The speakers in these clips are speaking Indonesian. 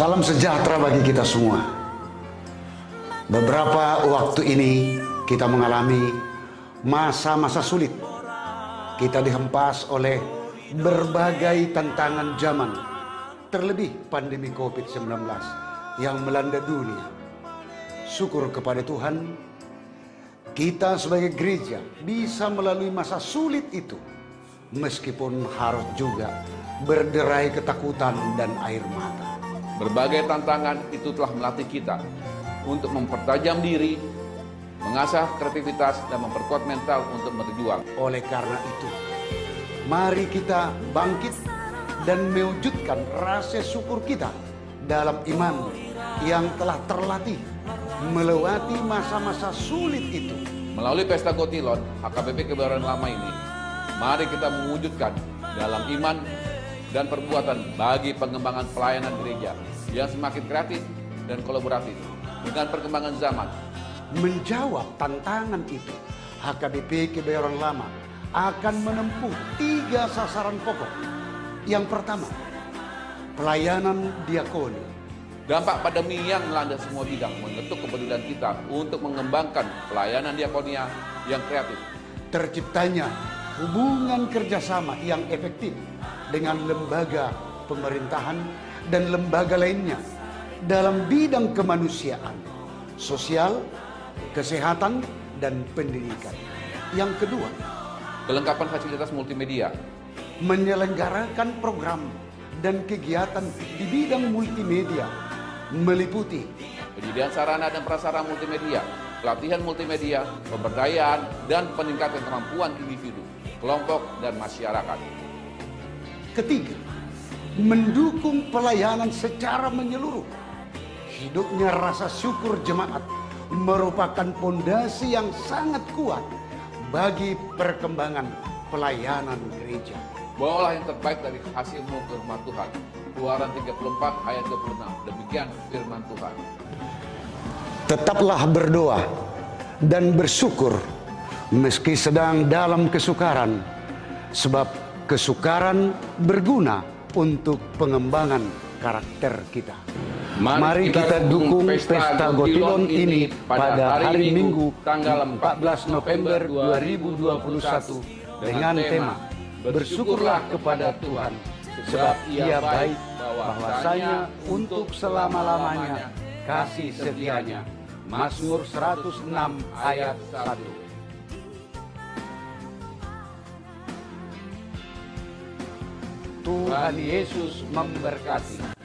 Salam sejahtera bagi kita semua. Beberapa waktu ini kita mengalami masa-masa sulit. Kita dihempas oleh berbagai tantangan zaman, terlebih pandemi COVID-19 yang melanda dunia. Syukur kepada Tuhan, kita sebagai gereja bisa melalui masa sulit itu, meskipun harus juga berderai ketakutan dan air mata. Berbagai tantangan itu telah melatih kita untuk mempertajam diri, mengasah kreativitas, dan memperkuat mental untuk berjuang. Oleh karena itu, mari kita bangkit dan mewujudkan rasa syukur kita dalam iman yang telah terlatih melewati masa-masa sulit itu. Melalui Pesta Gotilon, HKBP Kebayoran Lama ini, mari kita mewujudkan dalam iman dan perbuatan bagi pengembangan pelayanan gereja yang semakin kreatif dan kolaboratif dengan perkembangan zaman. Menjawab tantangan itu, HKBP Kebayoran Lama akan menempuh 3 sasaran pokok. Yang pertama, pelayanan diakoni. Dampak pandemi yang melanda semua bidang mengetuk kepedulian kita untuk mengembangkan pelayanan diakonia yang kreatif. Terciptanya hubungan kerjasama yang efektif dengan lembaga pemerintahan dan lembaga lainnya dalam bidang kemanusiaan, sosial, kesehatan, dan pendidikan. Yang kedua, Kelengkapan fasilitas multimedia. menyelenggarakan program dan kegiatan di bidang multimedia meliputi Penyediaan sarana dan prasarana multimedia, pelatihan multimedia, pemberdayaan, dan peningkatan kemampuan individu, kelompok, dan masyarakat. Ketiga, mendukung pelayanan secara menyeluruh. Hidupnya rasa syukur jemaat merupakan pondasi yang sangat kuat bagi perkembangan pelayanan gereja. Bawalah yang terbaik dari hasilmu ke rumah Tuhan. Keluaran 34 ayat 26. Demikian firman Tuhan. Tetaplah berdoa dan bersyukur meski sedang dalam kesukaran, sebab kesukaran berguna untuk pengembangan karakter kita. Mari kita dukung Pesta Gotilon ini pada hari Minggu tanggal 14 November 2021 dengan tema Bersyukurlah kepada Tuhan, sebab Ia baik, bahwasanya untuk selama-lamanya kasih setianya. Mazmur 106 ayat 1. Tuhan Yesus memberkati.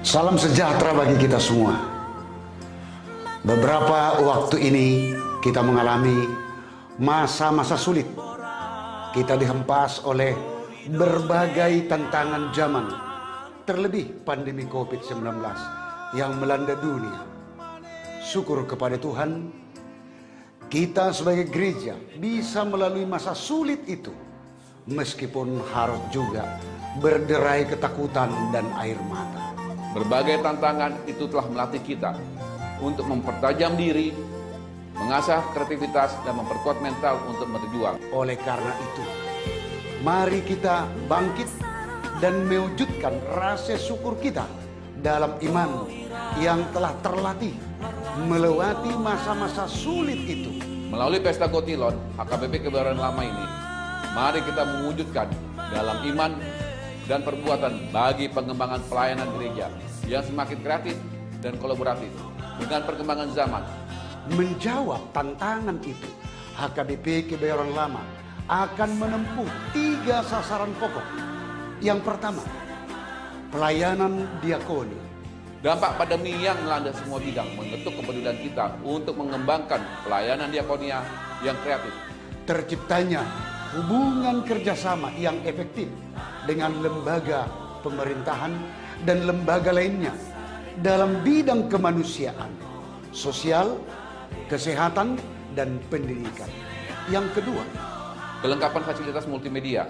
Salam sejahtera bagi kita semua. Beberapa waktu ini kita mengalami masa-masa sulit. Kita dihempas oleh berbagai tantangan zaman, terlebih pandemi COVID-19 yang melanda dunia. Syukur kepada Tuhan, kita sebagai gereja bisa melalui masa sulit itu, meskipun harus juga berderai ketakutan dan air mata. Berbagai tantangan itu telah melatih kita untuk mempertajam diri, mengasah kreativitas, dan memperkuat mental untuk berjuang. Oleh karena itu, mari kita bangkit dan mewujudkan rasa syukur kita dalam iman yang telah terlatih melewati masa-masa sulit itu. Melalui Pesta Gotilon, HKBP Kebayoran Lama ini, mari kita mewujudkan dalam iman dan perbuatan bagi pengembangan pelayanan gereja yang semakin kreatif dan kolaboratif dengan perkembangan zaman. Menjawab tantangan itu, HKBP Kebayoran Lama akan menempuh 3 sasaran pokok. Yang pertama, pelayanan diakoni. Dampak pandemi yang melanda semua bidang mengetuk kepedulian kita untuk mengembangkan pelayanan diakonia yang kreatif. Terciptanya hubungan kerjasama yang efektif dengan lembaga pemerintahan dan lembaga lainnya dalam bidang kemanusiaan, sosial, kesehatan, dan pendidikan. Yang kedua, Kelengkapan fasilitas multimedia.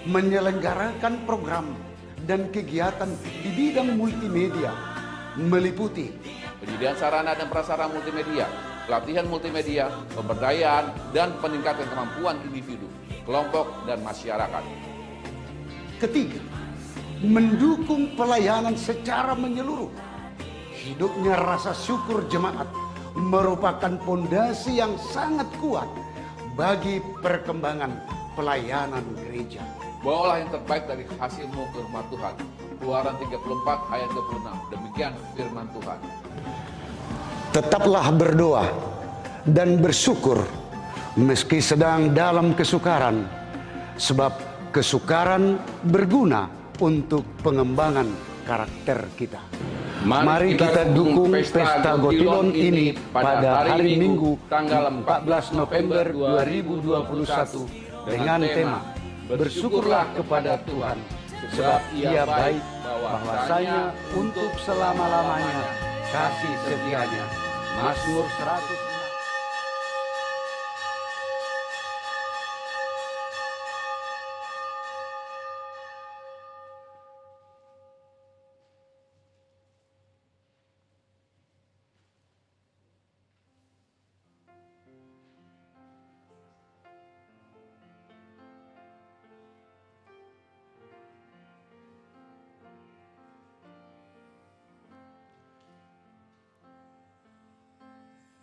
menyelenggarakan program dan kegiatan di bidang multimedia meliputi Penyediaan sarana dan prasarana multimedia, pelatihan multimedia, pemberdayaan, dan peningkatan kemampuan individu, kelompok, dan masyarakat. ketiga, mendukung pelayanan secara menyeluruh. Hidupnya rasa syukur jemaat merupakan pondasi yang sangat kuat bagi perkembangan pelayanan gereja. Bawalah yang terbaik dari hasilmu ke rumah Tuhan. Keluaran 34 ayat 26. Demikian firman Tuhan. Tetaplah berdoa dan bersyukur meski sedang dalam kesukaran, sebab kesukaran berguna untuk pengembangan karakter kita. Mari kita dukung Pesta Gotilon ini pada hari Minggu tanggal 14 November 2021 dengan tema Bersyukurlah kepada Tuhan, sebab Ia baik, bahwasanya untuk selama-lamanya kasih setianya. Mazmur 100.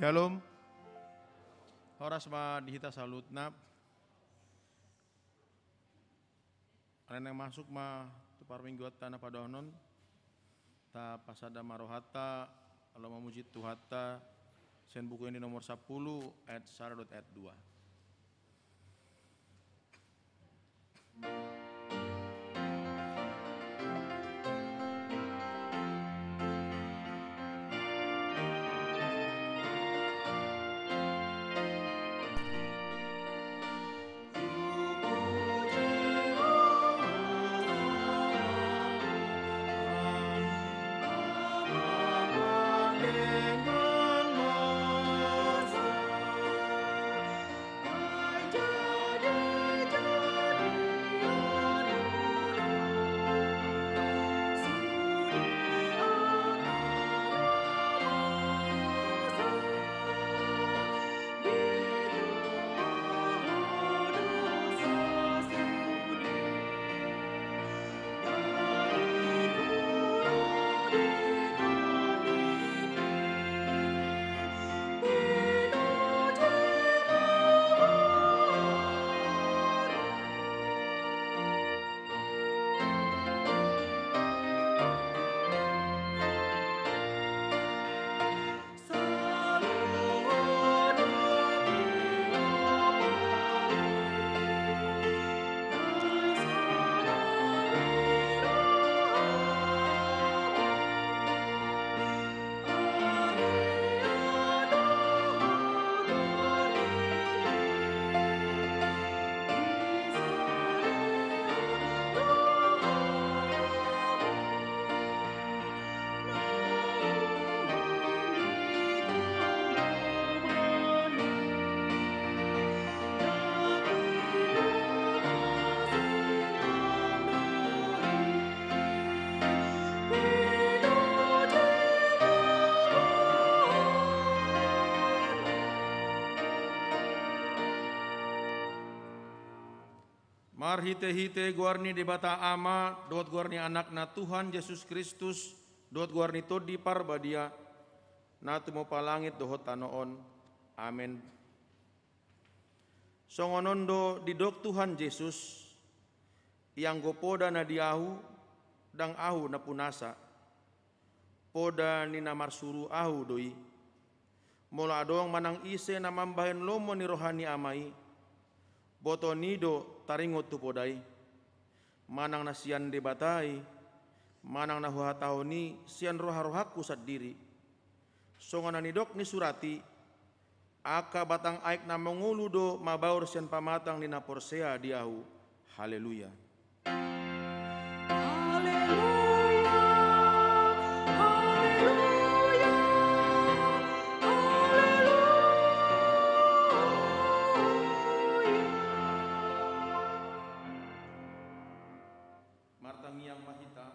Shalom. Horas ma dihita salutnap. Alen yang masuk ma tupar mingguat tanah padonon. Ta pasada marohata Allah memuji Tuhata. Sen buku ini nomor 10 ayat 1 ayat 2. Marhite-hite guarni debata ama, dot guarni anakna Tuhan Yesus Kristus, dot guarni todi parbadia, natu mo palangit dohot tanoon. Amen. Songonondo didok Tuhan Yesus, yang gopoda na diahu, dang ahu na punasa. poda ni namar suru ahu doi. Mola adong manang ise namambahen lomo ni rohani amai. Boto nido taringot tu podai. Manang nasian debatai. Manang nahuhatau ni sian roha-rohaku sadiri. Songan nidok ni surati. Aka batang aik na menguludo mabaur sian pamatang ni naporsea diahu. Haleluya. Martangiang mahita,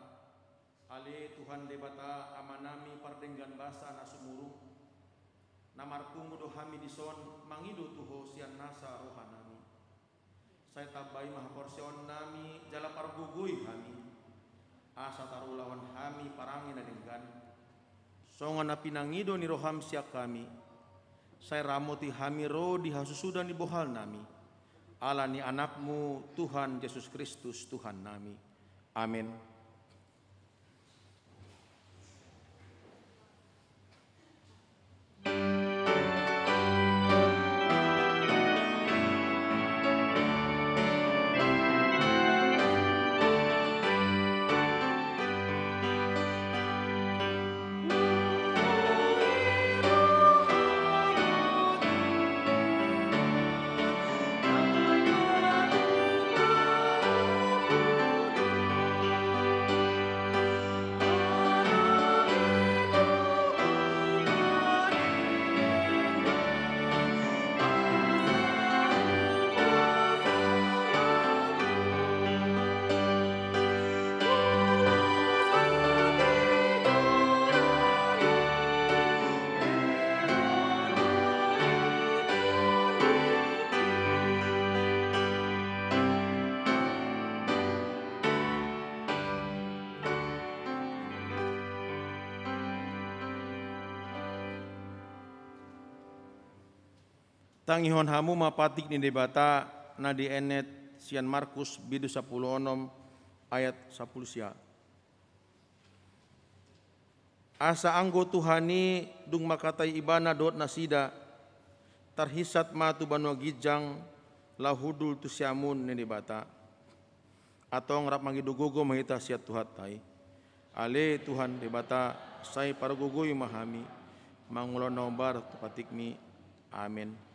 ale Tuhan debata amanami pardenggan basa nasumurung, namarpungu do hami dison mangido tuho sian nasa rohanami. Saya tabai mahaporsion nami jala pargugui hami, asa tarulawan hami parangi nadenggan. Songan na pinangido ni roham siak kami, saya ramoti hami ro di hasusudan di bohal nami. Ala ni anakmu Tuhan Yesus Kristus Tuhan nami. Amin. Tangihon hamu mapatik ni debata na di enet sian Markus bidu 10 ayat 10 sia. Asa anggo Tuhani dung makatai ibana dot nasida tarhisat matu banua gijang lahudul tu siamun ni debata. Atong rap magidugogo mahita siat Tuhat tai. Ale Tuhan debata sai pargugoy mahami mangulon nombar tupatikmi. Amin.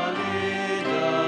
Alleluia.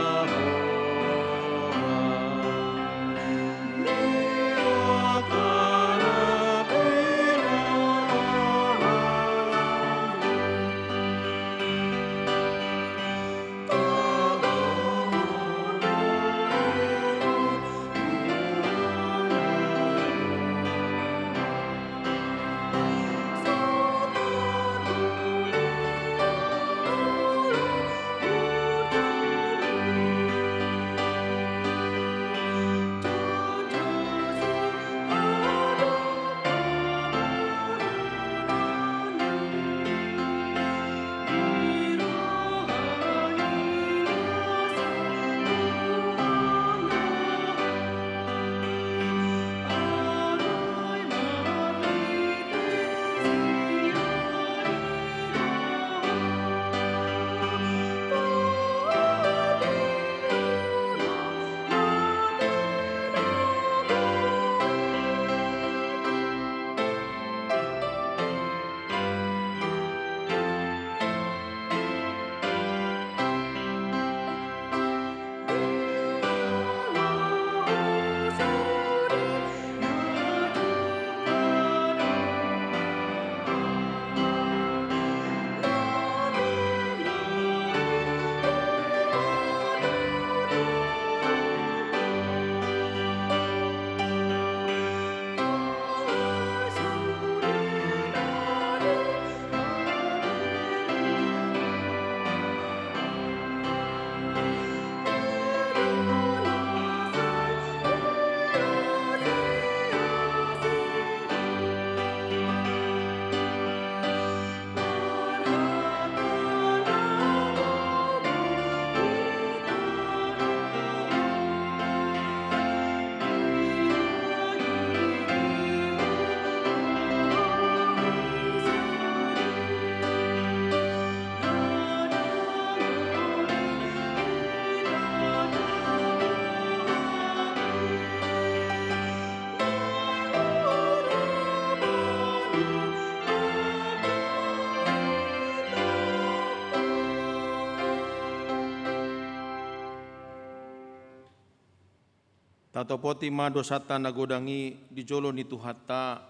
Tatopoti ma dosata nagodangi di jolo ni Tuhatta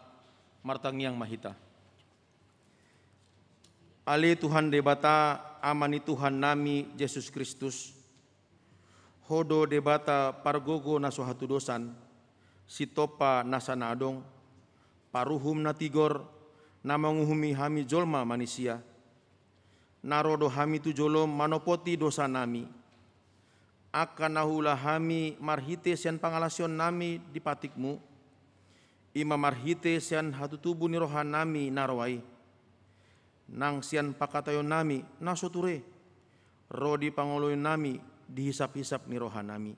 martangiang mahita. Ali Tuhan debata amani Tuhan nami Yesus Kristus. Hodo debata pargogo na suhatu dosan. Sitopa nasana adong. Paruhum na tigor na manguhumi hami jolma manusia. Narodo hami tu jolom manopoti dosa nami. Akan nahula hami marhite sian pangalasion nami di patikmu. Ima marhite sian hatu tubuh ni rohan nami narwai. Nang sian pakatayon nami nasuture. Rodi pangoloyon nami dihisap-hisap ni rohan nami.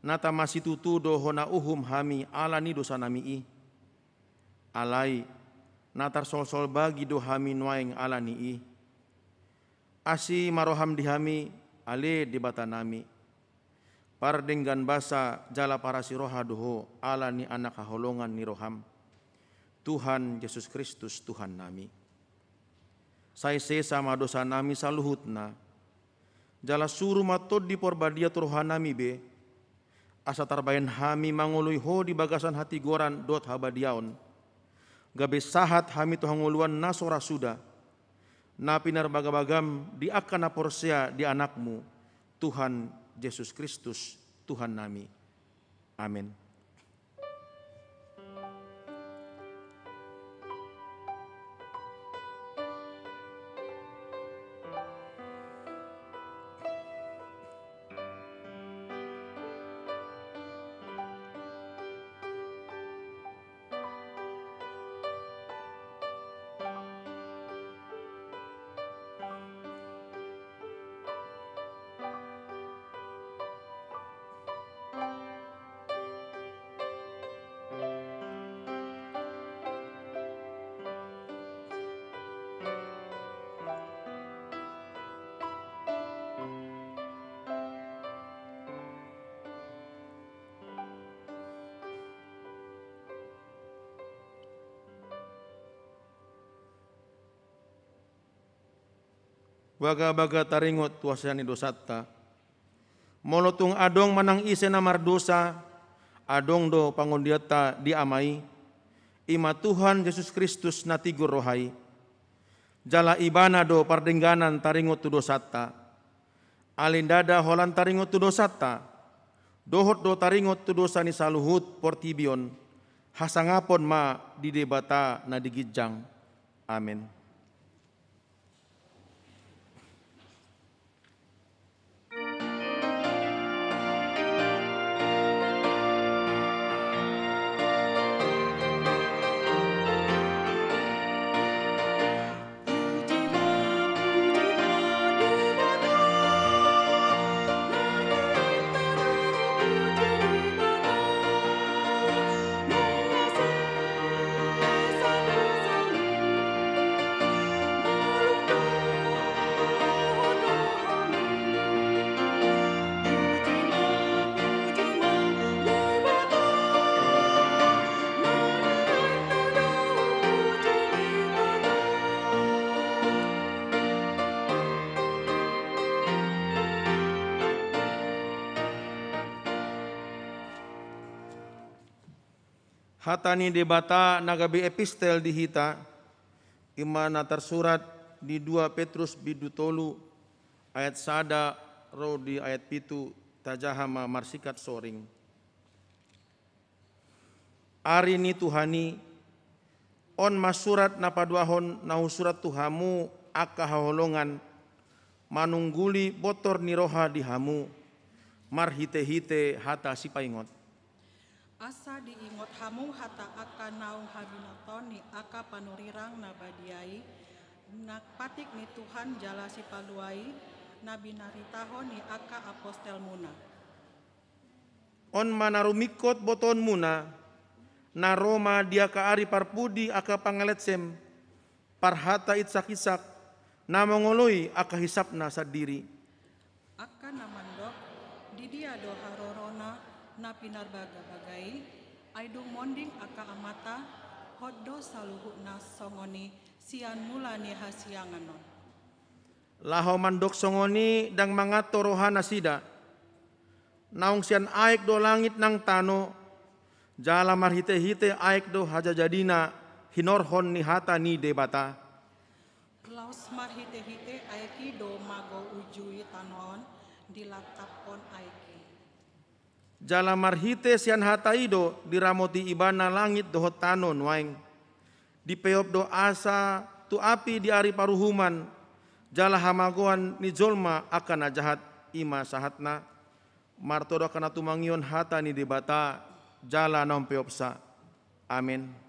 Nata masitutudo hona uhum hami ala ni dosa nami i. Alai natar sol-sol bagi do hami nuaing ala ni i. Asi maroham di hami ale di bata nami. Pardenggan basa jala para siroha doho ala ni anak kaholongan ni roham. Tuhan Yesus Kristus Tuhan nami. Sai sesa ma dosa nami saluhutna. Jala suruh matod di porbadia turohan nami be. Asa tarbayan hami mangului ho di bagasan hati goran dot habadiaon. Gabe sahat hami tuhanguluan nasora suda. Na pinar bagabagam di akan naporsea di anakmu, Tuhan Yesus Kristus, Tuhan nami. Amin. Baga-baga taringot tuasani dosatta. Molotung adong manang ise namar dosa, adong do pangondiata diamai. Ima Tuhan Yesus Kristus natigur rohai. Jala ibana do pardengganan taringot tu dosatta. Alindada holan taringot tu dosatta. Dohot do taringot tu dosani saluhut portibion. Hasangapon ma di debata na digijang. Amin. Hatani debata nagabi epistel dihita imana tersurat di 2 Petrus bidu tolu ayat sada ro di ayat pitu tajahama marsikat soring. Ari ni Tuhani on masurat napaduahon nahu surat Tuhamu aka haholongan manungguli botor ni roha dihamu marhite-hite hata sipaingot. Asa diingot hamu hata aka naung habinotoni aka panurirang nabadiai nakpatik ni Tuhan jala si paluai nabinaritahon ni aka apostel muna. On manarumikot boton muna na Roma dia ka ari parpudi aka pangaletsem parhata itsak-isak na mongoloi aka hisapna sa diri. Aka namandok di dia do harorona na pinarbaga-bagai ay dumonding aka amata hoddo saluhut na songoni sian mula ni hasianganon. Laho mandok songoni dang mga torohana sida naung sian aik do langit nang tano, jala marhite-hite aik do haja jadina hinorhon ni hata ni debata. Laus marhite-hite aiki do mago ujui tanon dilatapon aiki. Jala marhite sian hata ido diramoti ibana langit do tano nuaing. Dipeop do asa tu api di ari paruhuman, jala hamagoan ni jolma akan jahat ima sahatna, martodo kana tumangion hata ni debata, jala naum peopsa. Amin.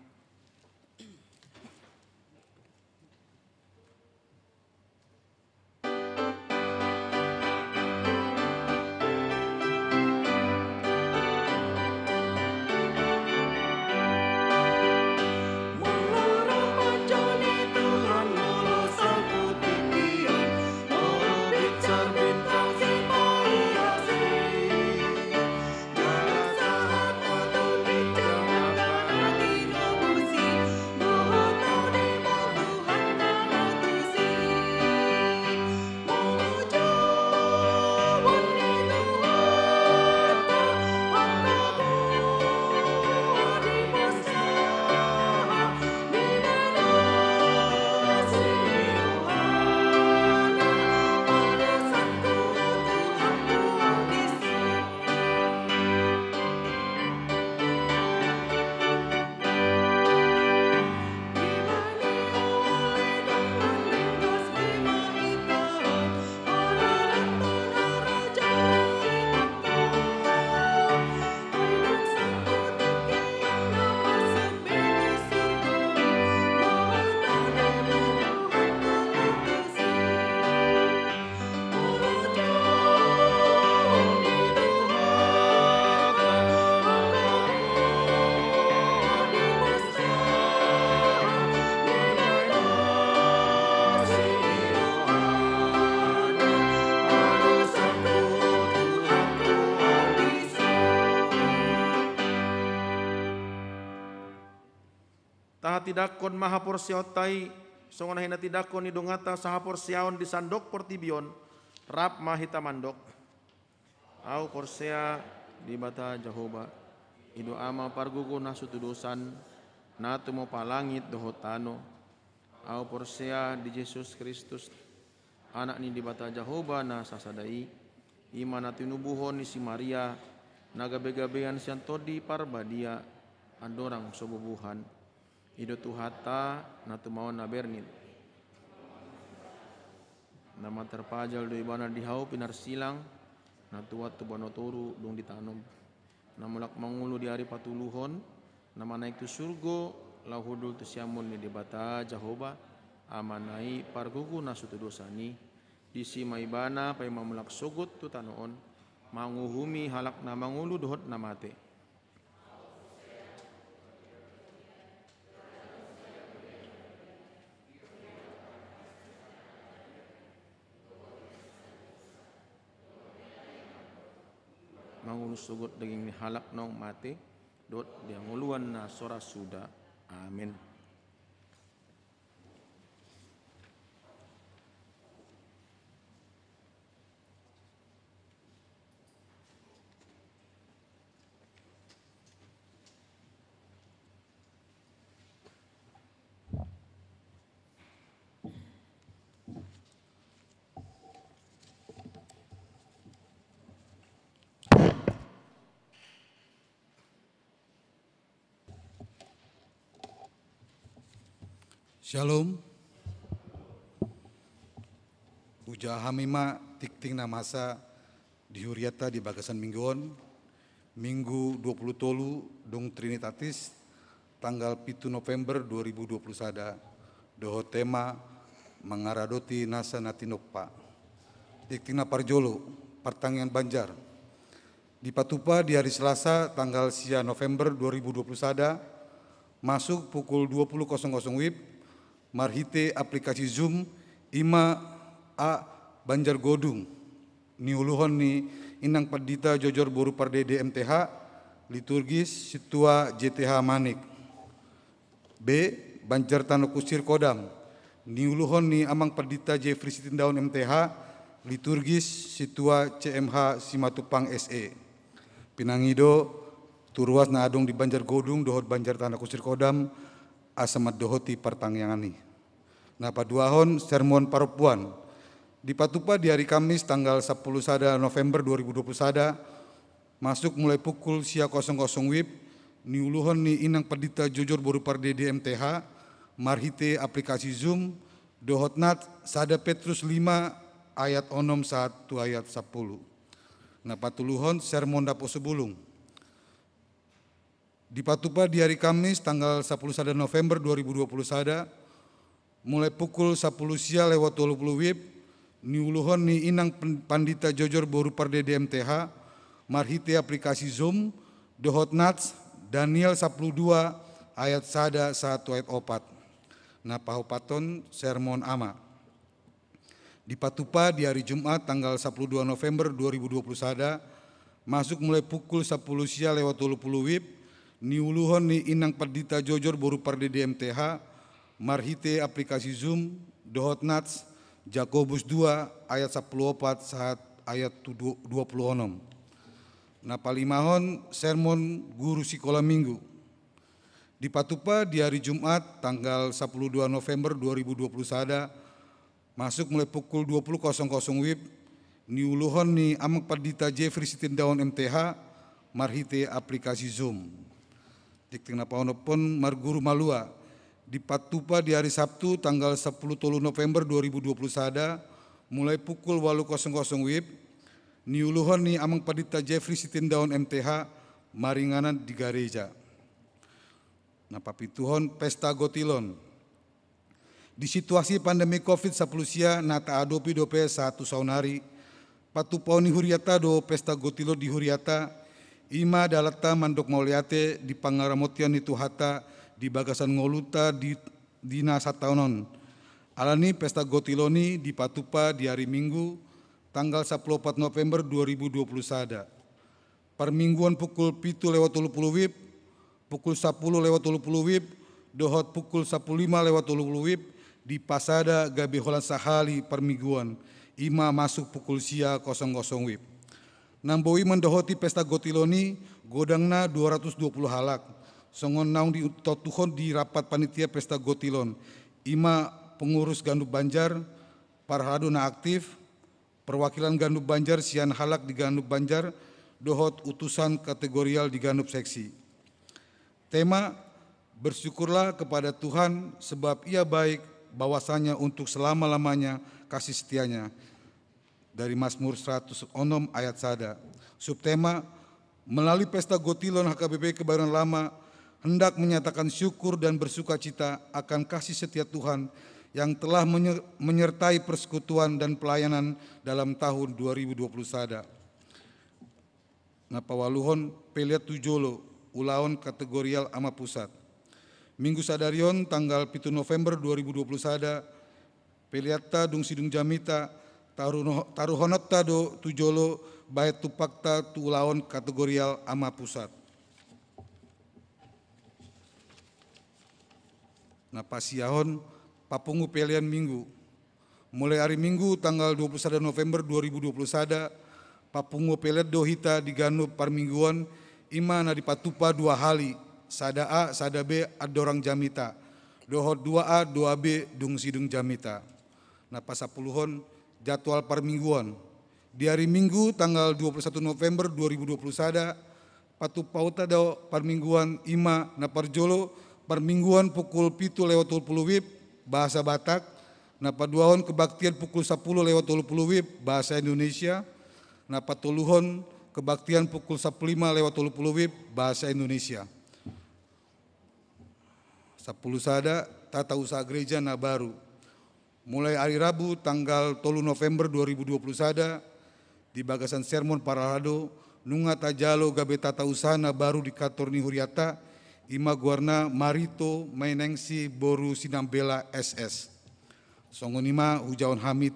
Tidakon maha porsiotai songona hina tidakon idongata saha porsiaon di sandok portibion rap mahita mandok au porsea di bata Jehovah ido ama pargugo nasu tudusan natu mo palangit dohotano au porsea di Yesus Kristus anak ni di bata Jehovah na sasadai imana tinubuhon ni si Maria nagabe-gabean sian todi parbadia andorang sobubuhan ido tuhata natu maon na bernit nama terpajal do ibana dihau pinar silang natu watu banotoru dong ditanom namulak mangulu di hari patuluhon nama naik tu surgo lahudul tu siamun ni debata Jehovah amanai pargugu nasutu dosani disi maibana pai mamulak sogut tu tanoon manguhumi halak na mangulu dohot namate. Mangulu sugut daging ni halak nong mate dot dia nguluan na sora suda. Amin. Shalom. Puja hamima tikting namasa dihuriata di bagasan mingguon Minggu 20 tolu dong Trinitatis tanggal 7 November 2021 doho tema mengaradoti nasa natinokpa tikting na parjolo pertanggian Banjar di Patupa di hari Selasa tanggal 9 November 2021 masuk pukul 20.00 WIB marhite aplikasi Zoom ima a Banjar Godung ni uluhon ni inang padita jojor boru pardede MTH liturgis situa JTH Manik. B Banjar Tano Kusir Kodam ni uluhon ni amang padita Jeffrey Sitindaun MTH liturgis situa CMH Simatupang SE. Pinangido turuas na adong di Banjar Godung dohot Banjar Tanah Kusir Kodam asamat dohoti pertangyangani. Nah paduahon sermon paropuan di Patupa di hari Kamis tanggal 10 sada November 2020 sada masuk mulai pukul sia 00 WIB niuluhon ni inang pedita jujur boru parde di MTH marhite aplikasi Zoom dohot nat sada Petrus 5 ayat 1 ayat 10. Nah patuluhon sermon dapo sebulung. Di Patupa di hari Kamis tanggal 10 sada November 2020 sada mulai pukul 10 sia lewat 20 WIB niuluhon ni inang pandita jojor boru parde DMTH marhite aplikasi Zoom dohot nats Daniel 12 ayat sada 1 ayat 4. Nah pahopaton sermon ama. Di Patupa di hari Jumat tanggal 12 November 2020 sada masuk mulai pukul 10 sia lewat 20 WIB niuluhon ni inang pandita jojor boru parde DMTH marhite aplikasi Zoom dohot nats Jakobus 2 ayat 14 saat ayat 26. Nah palimahon sermon guru sekolah minggu. Di Patupa di hari Jumat tanggal 12 November 2020 sada masuk mulai pukul 20.00 WIB niuluhon ni amang padita Jeffrey Sitindaun MTH marhite aplikasi Zoom. Dikting napaonopon marguru malua. Di Patupa di hari Sabtu tanggal 10 November 2020 sada mulai pukul 8.00 WIB niuluhon ni amang padita Jeffrey Sitindaun MTH maringanan di gereja. Nah papituhon pesta gotilon. Di situasi pandemi COVID-19 sia nata adopi dope satu saunari Patupa ni huriata do pesta gotilo di huriata ima dalata mandok mauliate di pangaramotian itu hata di bagasan ngoluta di dina sataunon. Alani pesta gotiloni di Patupa di hari Minggu tanggal 14 November 2020 sada. Permingguan pukul 7 lewat 30 WIB, pukul 10 lewat 30 WIB, dohot pukul 15 lewat 30 WIB di Pasada Gabe Holan Sahali permingguan. Ima masuk pukul sia 00 WIB. Namboi mendohoti pesta gotiloni godangna 220 halak. Songon naung di totuhon di rapat panitia pesta gotilon. Ima pengurus Gandup Banjar, parhado na aktif, perwakilan Gandup Banjar sian halak di Gandup Banjar, dohot utusan kategorial di Gandup seksi. Tema bersyukurlah kepada Tuhan sebab Ia baik bahwasanya untuk selama-lamanya kasih setianya. Dari Mazmur 106 ayat sada. Subtema melalui pesta gotilon HKBP Kebayoran Lama hendak menyatakan syukur dan bersukacita akan kasih setia Tuhan yang telah menyertai persekutuan dan pelayanan dalam tahun 2020 sada. Napawaluhon peliat tujolo ulaon kategorial ama pusat. Minggu sadarion tanggal 7 November 2020 sada peliatta dung sidung jamita taruhonot do tujolo baet tupakta tu ulaon kategorial ama pusat. Nah pasiahon papungu pelian minggu. Mulai hari Minggu tanggal 21 November 2020 sada papungu peliat dohita di Gandup parmingguan imana di Patupa 2 hali. Sada A, sada B, ada orang jamita. Dohot 2A, 2B, dung sidung jamita. Nah pasapuluhon jadwal permingguan. Di hari Minggu tanggal 21 November 2020 sada Patupauta do permingguan ima na parjolo permingguan pukul 7 lewat 20 WIB bahasa Batak. Nah paduahon kebaktian pukul 10 lewat 20 WIB bahasa Indonesia. Nah patuluhon kebaktian pukul 15 lewat 20 WIB bahasa Indonesia. 10 sada tata usaha gereja na baru. Mulai hari Rabu tanggal 3 November 2020 sada di bagasan sermon paralado nunga tajalo gabe tata usaha na baru di kantor ni huriata ima guarna Marito Mainengsi Boru Sinambela SS. Songonima hujaon hami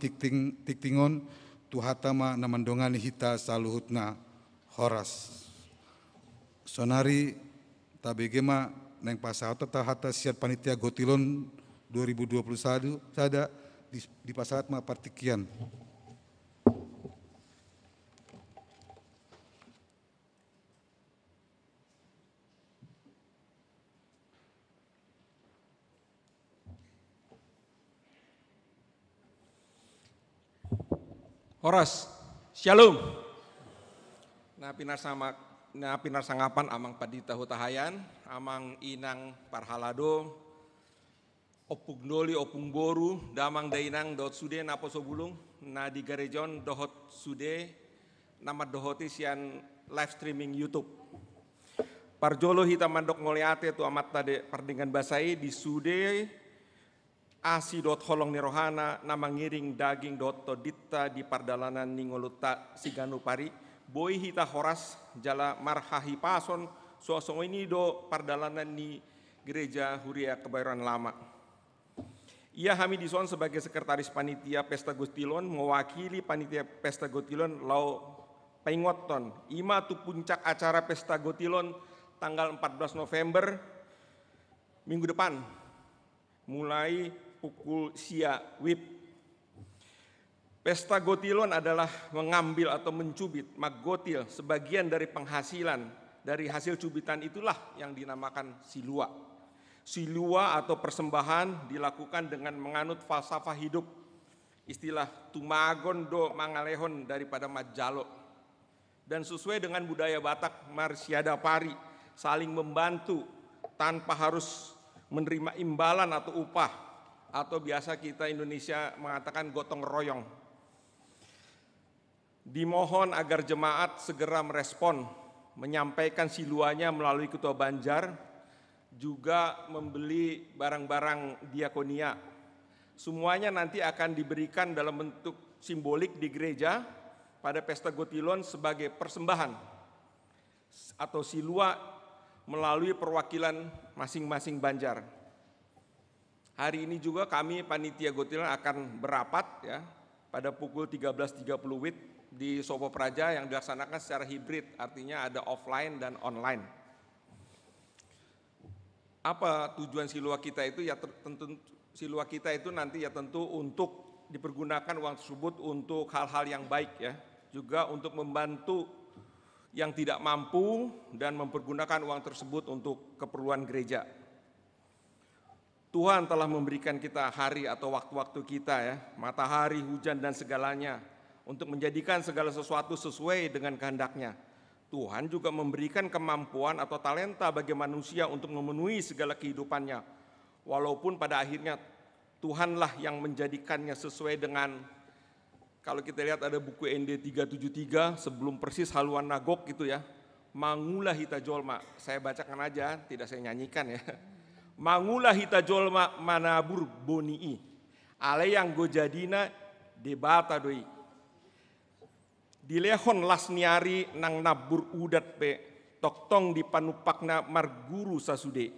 tiktingon tuhatama namandongani hita saluhutna horas. Sonari tabegema neng pasahata tahata siat panitia gotilon 2021 sada di pasahat ma partikian. Horas, Shalom. Na pinarsangapan amang padita hutahayan, amang inang parhalado, opung doli opung boru, damang dainang dot sude napo sobulung, na di garejon dohot sude, nama dohoti sian live streaming YouTube. Parjolo hita mandok ngoleate tu amat tade pardingan basai di sude, asi dot holong nirohana nama ngiring daging dot todita di pardalanan ningoluta siganu pari boy hita horas jala marhahi pason suasong ini do pardalanan ni gereja Huria Kebayoran Lama. Ia kami dison sebagai sekretaris panitia Pesta Gustilon mewakili panitia Pesta Gustilon lau pengoton ima tu puncak acara Pesta Gustilon tanggal 14 November minggu depan mulai pukul sia wib. Pesta Gotilon adalah mengambil atau mencubit maggotil sebagian dari penghasilan dari hasil cubitan itulah yang dinamakan silua. Silua atau persembahan dilakukan dengan menganut falsafah hidup. Istilah tumagon do mangalehon daripada majalo. Dan sesuai dengan budaya Batak marsiada pari saling membantu tanpa harus menerima imbalan atau upah. Atau biasa kita Indonesia mengatakan gotong royong. Dimohon agar jemaat segera merespon, menyampaikan siluanya melalui Ketua Banjar, juga membeli barang-barang diakonia. Semuanya nanti akan diberikan dalam bentuk simbolik di gereja pada Pesta Gotilon sebagai persembahan atau silua melalui perwakilan masing-masing Banjar. Hari ini juga kami panitia Gotilon akan berapat ya pada pukul 13.30 WIB di Sopo Praja yang dilaksanakan secara hibrid, artinya ada offline dan online. Apa tujuan silua kita itu? Ya tentu silua kita itu nanti ya tentu untuk dipergunakan uang tersebut untuk hal-hal yang baik ya, juga untuk membantu yang tidak mampu dan mempergunakan uang tersebut untuk keperluan gereja. Tuhan telah memberikan kita hari atau waktu-waktu kita ya, matahari, hujan dan segalanya untuk menjadikan segala sesuatu sesuai dengan kehendaknya. Tuhan juga memberikan kemampuan atau talenta bagi manusia untuk memenuhi segala kehidupannya. Walaupun pada akhirnya Tuhanlah yang menjadikannya sesuai dengan, kalau kita lihat ada buku ND 373 sebelum persis haluan nagok gitu ya. Mangulah hita jolma, saya bacakan aja, tidak saya nyanyikan ya. Mangulah hita jolma manabur bonii, ale yang gojadina debata doi. Dilehon lasniari nang nabur udat pe, toktong di panupakna marguru sasude.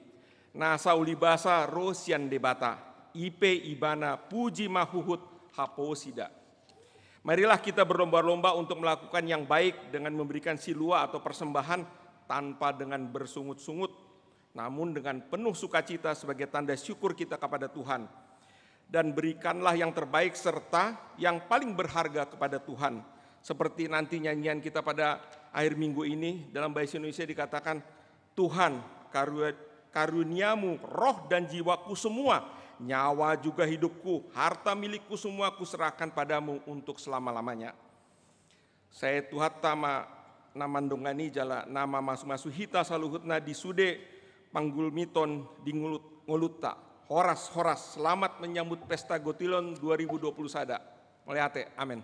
Nasa ulibasa rosian debata, ipe ibana puji mahuhut haposida. Marilah kita berlomba-lomba untuk melakukan yang baik dengan memberikan silua atau persembahan tanpa dengan bersungut-sungut, namun dengan penuh sukacita sebagai tanda syukur kita kepada Tuhan. Dan berikanlah yang terbaik serta yang paling berharga kepada Tuhan. Seperti nanti nyanyian kita pada akhir minggu ini dalam bahasa Indonesia dikatakan, Tuhan karuniamu roh dan jiwaku semua, nyawa juga hidupku, harta milikku semua kuserahkan padamu untuk selama-lamanya. Saya Tuhan tama namandongani jala nama masu-masu hita saluhutna di sude panggul miton di nguluta. Horas, selamat menyambut Pesta Gotilon 2020 sada. Melihat, amin.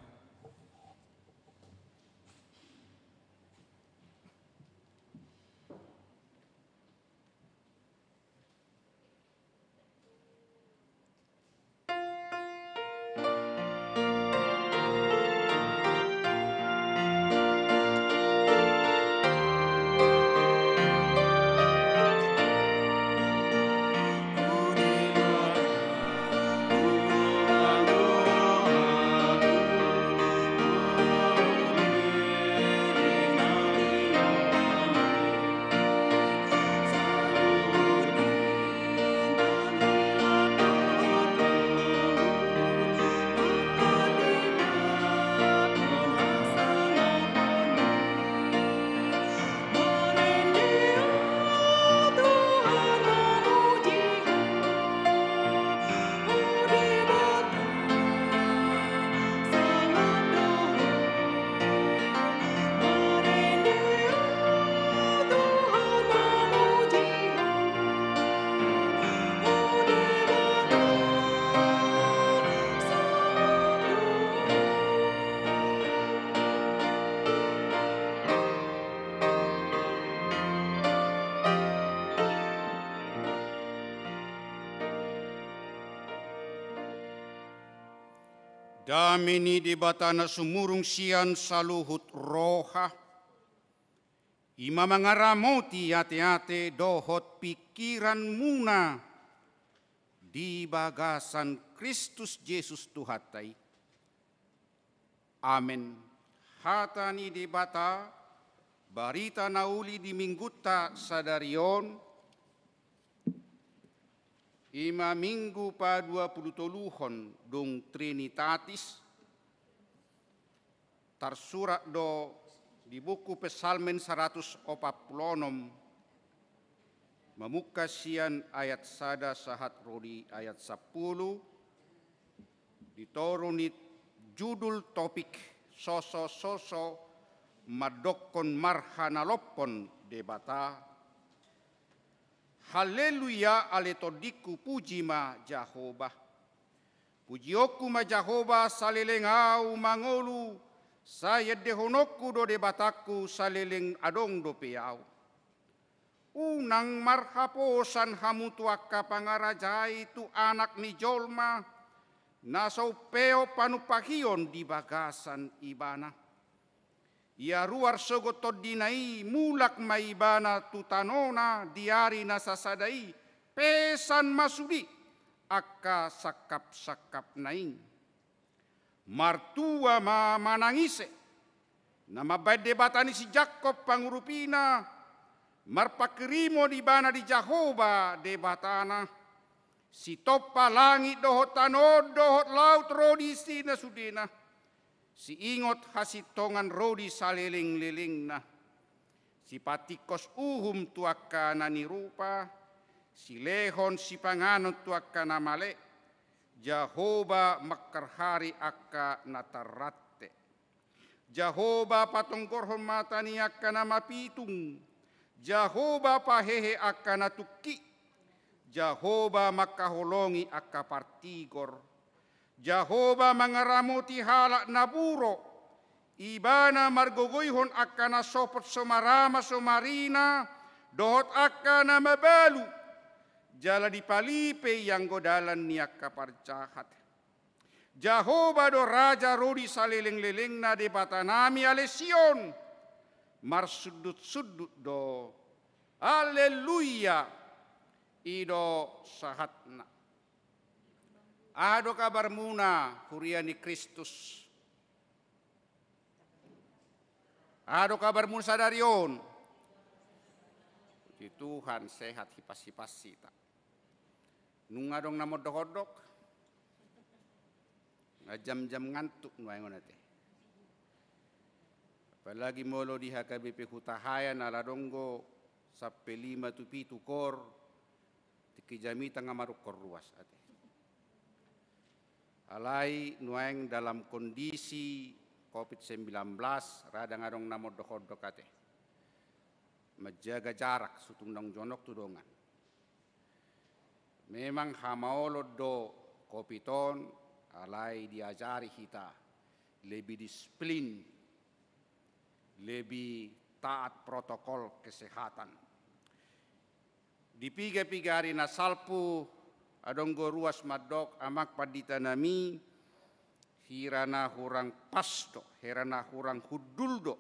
Damini di batana sumurung sian saluhut roha. Ima mangaramoti ate-ate dohot pikiran muna di bagasan Kristus Yesus Tuhatai. Amen. Hatani di bata, barita nauli di mingguta sadarion, ima minggu pa 23 dong Trinitatis, tersurat do di buku Pesalmen 146, memuka sian ayat sada sahat rodi ayat 10, ditorunit judul topik soso-soso madokon marhanalopon debata. Haleluya aletodiku puji ma Jahobah. Pujioku ma Jahobah salelengau mangolu. Saya dehonoku do debataku saleleng adong do peau. Unang marhaposan hamu tuaka pangarajai tu anak ni jolma. Nasau peo panupahion di bagasan ibana. Ia ruar sogotot dinai mulak maibana tutanona diari nasasadai pesan masudi akka sakap-sakap naing. Martua ma manangise nama baik debatani si Jakob pangurupina marpakirimo di bana di Jahova debatana si topa langit dohot tanod dohot laut rodi sina sudena. Si ingot hasitongan rodi saliling-lilingna. Si patikos uhum tuaka nani rupa. Si lehon si panganut tuaka namale. Jahova makarhari akka natarate. Jahova patonggorhon matani akka namapitung. Jahova pahehe akka natuki. Jahova makaholongi akka partigor. Jahova mangaramuti halak naburo, ibana margogoyhon akana sopot somarama somarina, dohot akana mabalu, jala dipalipe yang godalan niaka parcahat. Jahova do raja rodi saleleng-lelengna de batanami alesion, marsudut-sudut do, haleluya, ido sahatna. Ado kabar muna huriani Kristus. Ado kabar muna sadarion. Puji Tuhan sehat hipas-hipas sita. Nungadong namodok-odok. Ngajam-jam ngantuk nuayon ate. Apalagi molo di HKBP Hutahayan aladonggo sappe 5 tupi tukor. Tikijami tengah maruk korruas ate. Alai nueng dalam kondisi COVID-19 radang adong namo dohodok ate. Menjaga jarak sutundang jonok tudongan. Memang hamaolo do kopiton alai diajari kita lebih disiplin, lebih taat protokol kesehatan. Di piga-piga hari nasalpu adonggo ruas madok amak padita nami hirana hurang pasto, hirana hurang huduldo.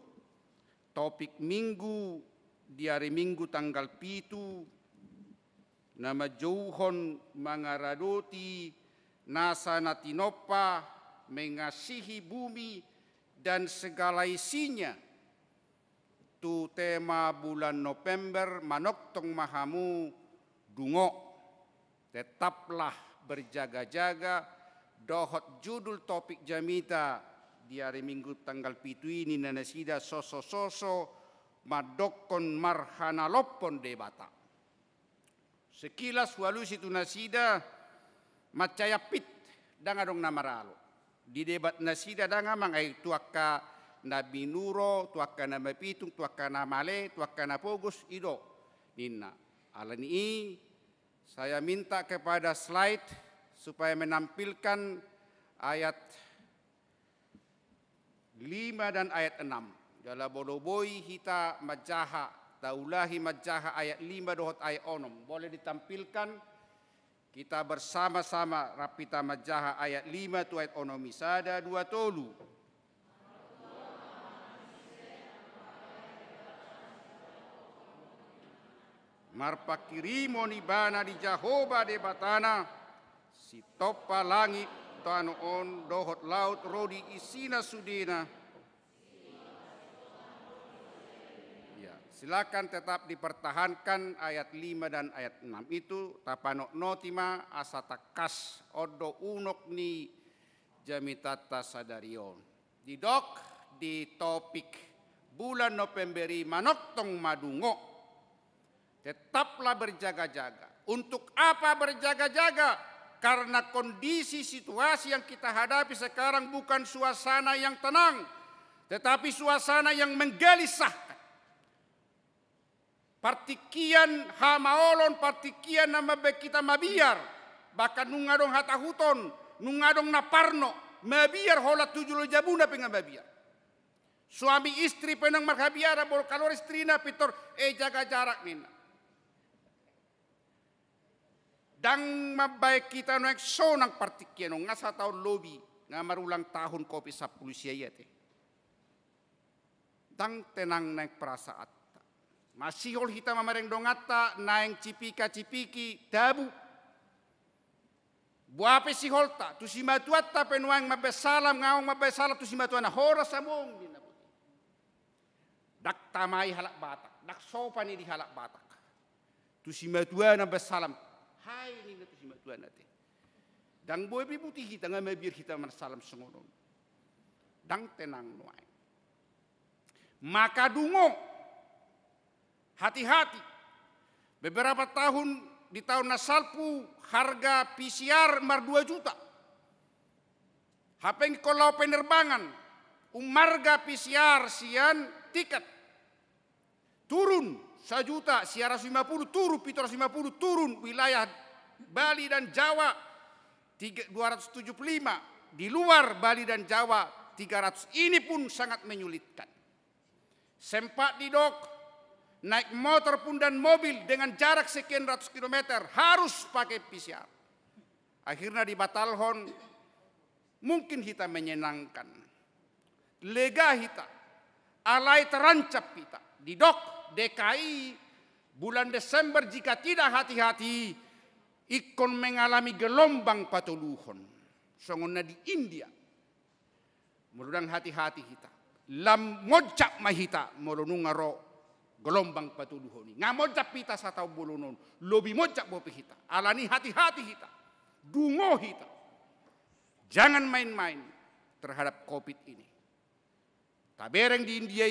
Topik minggu di hari minggu tanggal 7 nama jauhon mangaradoti nasa natinopa mengasihi bumi dan segala isinya. Tu tema bulan November manoktong mahamu dungo. Tetaplah berjaga-jaga, dohot judul topik jamita di hari minggu tanggal 7 ini nanasida soso-soso madokon marhanalopon debata. Sekilas walusi tu nasida macayapit dangadong namaralo. Di debat nasida dangamang ay tuaka nabi nuro, tuaka nama pitung, tuaka namale, tuaka napogos ido. Nina alani saya minta kepada slide supaya menampilkan ayat 5 dan ayat 6. Jala bodoboi hita majaha, taulahi majaha ayat 5 dohot ayat onom. Boleh ditampilkan Kita bersama-sama rapita majaha ayat 5 tu ayat onomisada 2 tolu. Marpakirimo ni bana di Jahoba de batana, si topa langit tanu on dohot laut rodi isina sudina. Ya, silakan tetap dipertahankan ayat 5 dan ayat 6 itu tapano notima asatakas odo unok ni jamitata sadarion. Didok di topik bulan Novemberi manoktong madungo. Tetaplah berjaga-jaga. Untuk apa berjaga-jaga? Karena kondisi situasi yang kita hadapi sekarang bukan suasana yang tenang, tetapi suasana yang menggelisahkan. Partikian hamaolon, partikian nama kita mabiar, bahkan nungadong hatahuton, nungadong naparno, mabiar hola 7 jabuna pengen mabiar. Suami istri penang marhabiara bol kalor istrina pitor jaga jarak nina. Dang mabaik kita naik sonang partikian ngasa tahun lobi ngamarulang tahun kopi 10 siayate. Dang tenang naik perasaan. Masih hol kita mamareng dongata naeng cipika-cipiki dabu. Buape si holta tu si matuata penuang mabesalam ngaong mabesalam tu si matuana hora samong dinabuti. Dak tamai halak batak, dak sopani di halak batak. Tu si matuana besalam hai ni tu si matuana te. Dang boy putih kita ngamabir kita marsalam sengonon. Dang tenang nuai. Maka dungo hati-hati. Beberapa tahun di tahun nasalpu harga PCR mar 2 juta. Hapeng kalau penerbangan umarga PCR sian tiket turun 1 juta, 150 turun, 750 turun wilayah Bali dan Jawa 275, di luar Bali dan Jawa 300. Ini pun sangat menyulitkan. Sempat didok naik motor pun dan mobil dengan jarak sekian ratus kilometer harus pakai PCR. Akhirnya dibatalkan. Mungkin kita menyenangkan. Lega kita. Alai terancap kita. Didok DKI bulan Desember jika tidak hati-hati ikon mengalami gelombang patuluhon. Songonna di India. Mudah-mudahan hati-hati kita. Lam mojak mahita molonungaro gelombang patuluhon. Ngamojak pita satau bulunon. Lobi mojak bopi kita. Alani hati-hati kita. Dungo kita. Jangan main-main terhadap COVID ini. Tabereng di India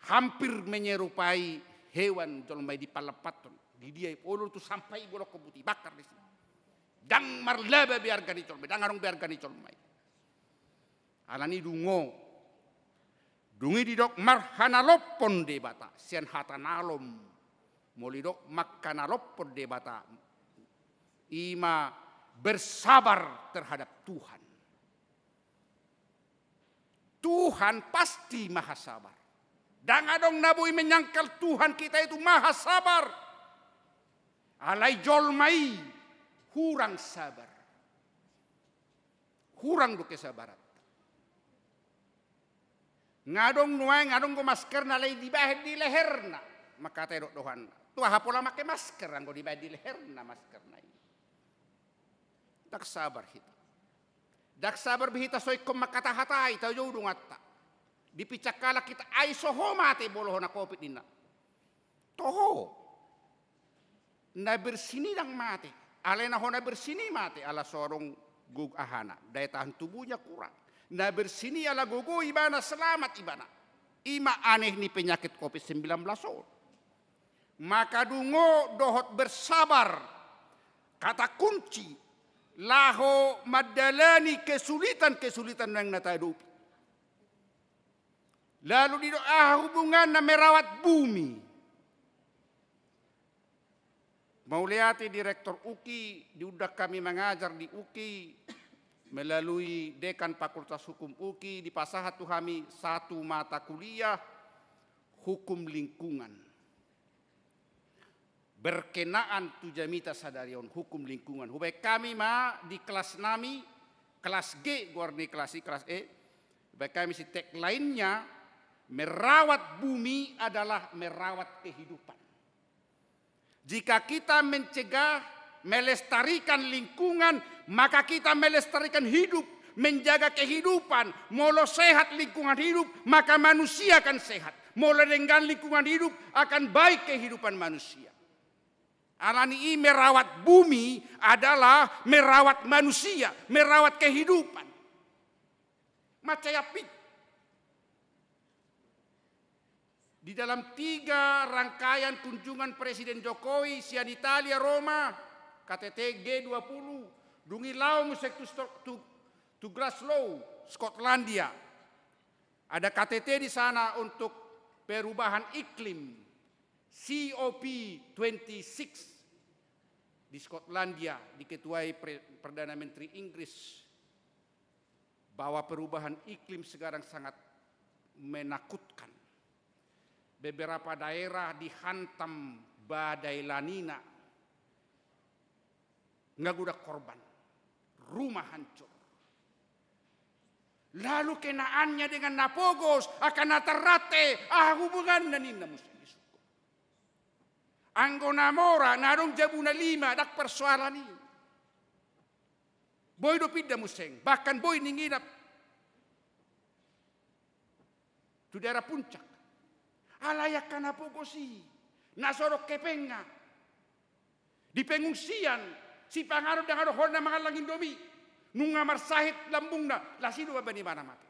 hampir menyerupai hewan jolmai di palapaton. Di dia polo tu sampai bolok ke putih bakar di sini. Dang marlaba biar gani jolmai, dang arong biar gani jolmai. Alani dungo. Dungi didok marhanalopon de bata, sian hatanalom. Molidok makkanalopon de bata. Ima bersabar terhadap Tuhan. Tuhan pasti maha sabar. Dan adong nabui menyangkal Tuhan kita itu maha sabar. Alai jolmai hurang sabar. Hurang do kesabaran. Ngadong nuai ngadong go masker na lay dibahid di leherna. Maka tayo dohan. Tuah hapola make masker anggo dibahid di leherna masker na. Dak sabar hita. Dak sabar bihita soy kom makatahatai tayo judung atta. Dipicakala kita ay soho mate boloho na COVID nina. Toho. Na bersini lang mate. Alay na ho na bersini mate ala sorong gug ahana. Daya tahan tubuhnya kurang. Na bersini ala gugu ibana selamat ibana. Ima aneh ni penyakit COVID-19. Maka dungo dohot bersabar. Kata kunci. Laho madalani kesulitan-kesulitan yang natahadapi. Lalu di doa hubungan na merawat bumi. Mauliati Direktur UKI, diudah kami mengajar di UKI, melalui Dekan Fakultas Hukum UKI, di Pasahat kami 1 mata kuliah, Hukum Lingkungan. berkenaan tu jamita sadarion hukum lingkungan. Hubei kami di kelas nami, kelas G, guarni kelas E. Hubei kami si tek lainnya, merawat bumi adalah merawat kehidupan. Jika kita mencegah, melestarikan lingkungan, maka kita melestarikan hidup, menjaga kehidupan. Molo sehat lingkungan hidup, maka manusia akan sehat. Molo dengan lingkungan hidup, akan baik kehidupan manusia. Alani merawat bumi adalah merawat manusia, merawat kehidupan. Macayapit. Di dalam 3 rangkaian kunjungan Presiden Jokowi sian Italia Roma, KTT G20, dungi lau musek to Glasgow, Skotlandia. Ada KTT di sana untuk perubahan iklim, COP26 di Skotlandia, diketuai Perdana Menteri Inggris, bahwa perubahan iklim sekarang sangat menakutkan. Beberapa daerah dihantam badai La Nina. Nggak ada korban. Rumah hancur. Lalu kenaannya dengan Napogos akan natarate. Hubungan na nina musti disuko. Anggo namora narong jabuna 5 dak persoalan ini. Boy do pidda museng. Bahkan boy ninginap. Tu daerah puncak. Alayak ka Napogosi. Nasorok kepenga. Di pengungsian. Si pangarap dengan hon na mga langin domi. Nung ngamar sahit lambung na. Lasido ba ni mana mati.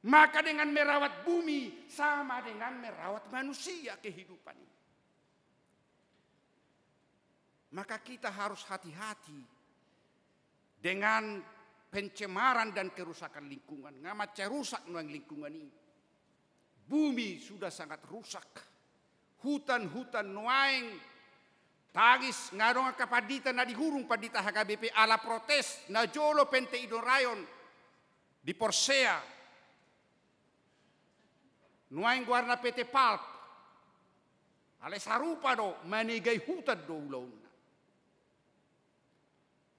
Maka dengan merawat bumi. Sama dengan merawat manusia kehidupan ini. Maka kita harus hati-hati. Dengan pencemaran dan kerusakan lingkungan. Ngamat rusak nuang lingkungan ini. Bumi sudah sangat rusak. Hutan-hutan nuaing tagis ngarong kapadita na dihurung padita HKBP ala protes na jolo pente idorayon di Porsea. Nuaing guarna PT Pulp. Ale sarupa do manigay hutan do ulauna.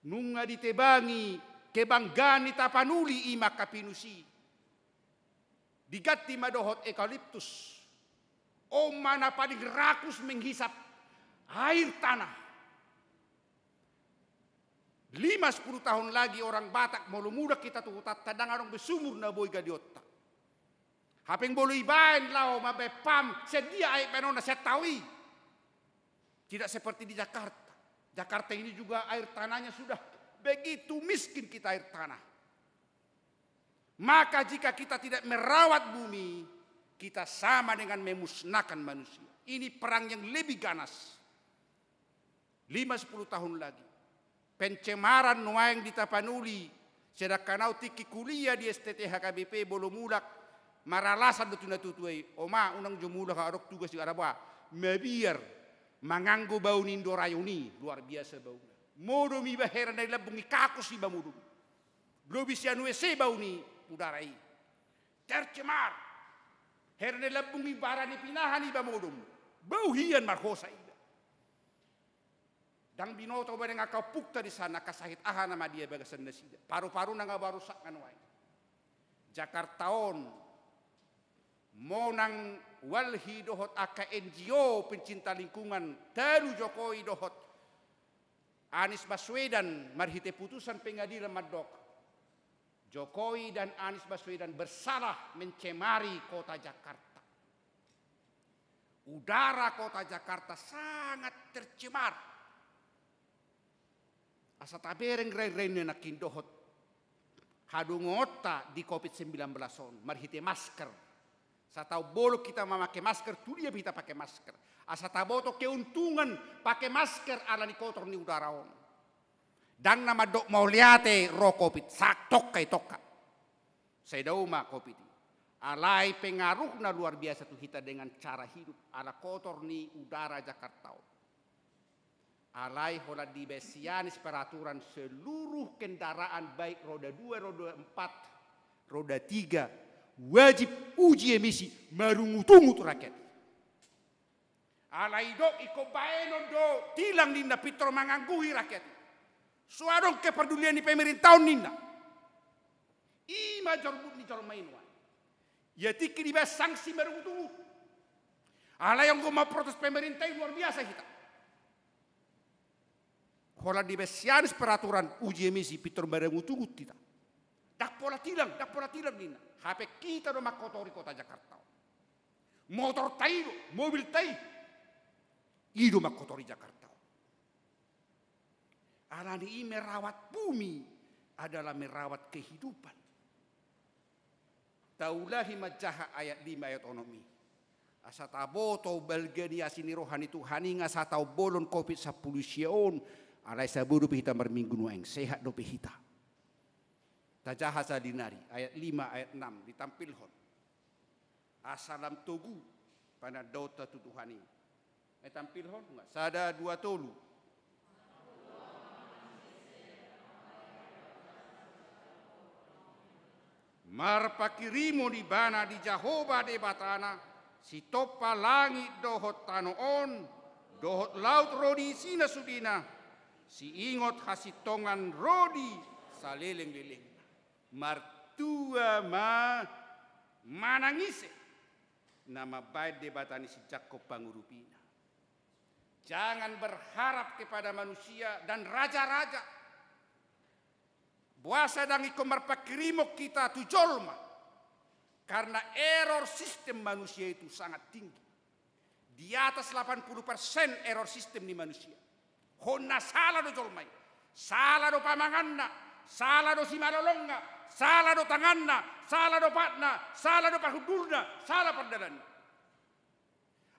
Nunga ditebangi kebanggaan ni Tapanuli ima kapinusi. Digati madohot eukaliptus. O mana paling rakus menghisap air tanah. 5-10 tahun lagi orang Batak mau muda kita tuh tadang arong besumur na boy gadiotta. Hapeng bolu ibain lao mabepam sedia air penona setawi. Tidak seperti di Jakarta. Jakarta ini juga air tanahnya sudah begitu miskin kita air tanah. Maka jika kita tidak merawat bumi, kita sama dengan memusnahkan manusia. Ini perang yang lebih ganas. 5-10 tahun lagi. Pencemaran nuaing di Tapanuli. Sedangkan au tiki kuliah di STT HKBP bolo mulak. Maralasan betul tutuai. Oma unang jomulak arok tugas di Arabah. Mabiar manganggo bau nindo rayoni. Luar biasa bau. Modo mi baheran dari labungi kakus si bamudum. Globisian WC bau ni. Udarai tercemar herne labung ibarani pinahan iba modum bau hian marhosa iba dang binoto ba nga kapukta di sana kasahit aha nama dia bagasan nasida paru-paru na nga barusak kanway Jakartaon monang walhi dohot aka NGO pencinta lingkungan taru Jokowi dohot Anies Baswedan marhite putusan pengadilan madok Jokowi dan Anies Baswedan bersalah mencemari kota Jakarta. Udara kota Jakarta sangat tercemar. Asa tabereng rai-rai na kindohot. Hadungota di COVID-19 on. Marhite masker. Sa tahu bolo kita memakai masker, tu dia kita pakai masker. Asa taboto keuntungan pakai masker ala ni kotor ni udara on. Dan nama dok mau liate ro COVID sak tokka tokka. Saya dauma COVID. Alai pengaruhna luar biasa tuh kita dengan cara hidup ala kotor ni udara Jakarta. Alai hola di besianis peraturan seluruh kendaraan baik roda 2, roda 4, roda 3 wajib uji emisi marungutungut rakyat. Alai do iko baenon do tilang nina pitro mangangguhi rakyat. Suadong kepedulian di pemerintah nina. Ima jorbut ni jol mainwan. Ya tiki di bas sanksi merugut. Alai yang mau protes pemerintah luar biasa kita. Kalau di besianis peraturan uji emisi pitro merugut kita. Dak pola tilang nina. HP kita do makotori kota Jakarta. Motor tayo, mobil tayo. Ido makotori Jakarta. Alani merawat bumi adalah merawat kehidupan. Taulahi majaha ayat 5 ayat onomi. Asatabo tau balgani asini rohani Tuhani ngasatau bolon COVID-10 sion. Alai saburu pihita merminggu nueng sehat do pihita. Tajaha sadinari ayat 5 ayat 6 ditampilhon. Asalam togu pada dota Tuhani. Tampil hon enggak? Sada dua tolu. Marpakirimo di bana di Jahoba de batana, si topa langit dohot tanoon, dohot laut rodi sina sudina, si ingot hasitongan rodi saleleng-leleng. Martua manangise, nama baik de batani si Jakob pangurupina. Jangan berharap kepada manusia dan raja-raja. Buasa dan iko marpakirimo kita tujolma. Karena error sistem manusia itu sangat tinggi. Di atas 80% error sistem di manusia. Honna salah do jolmai. Salah do pamanganna. Salah do simalolonga. Salah do tanganna. Salah do patna. Salah do pahudulna. Salah perdalanna.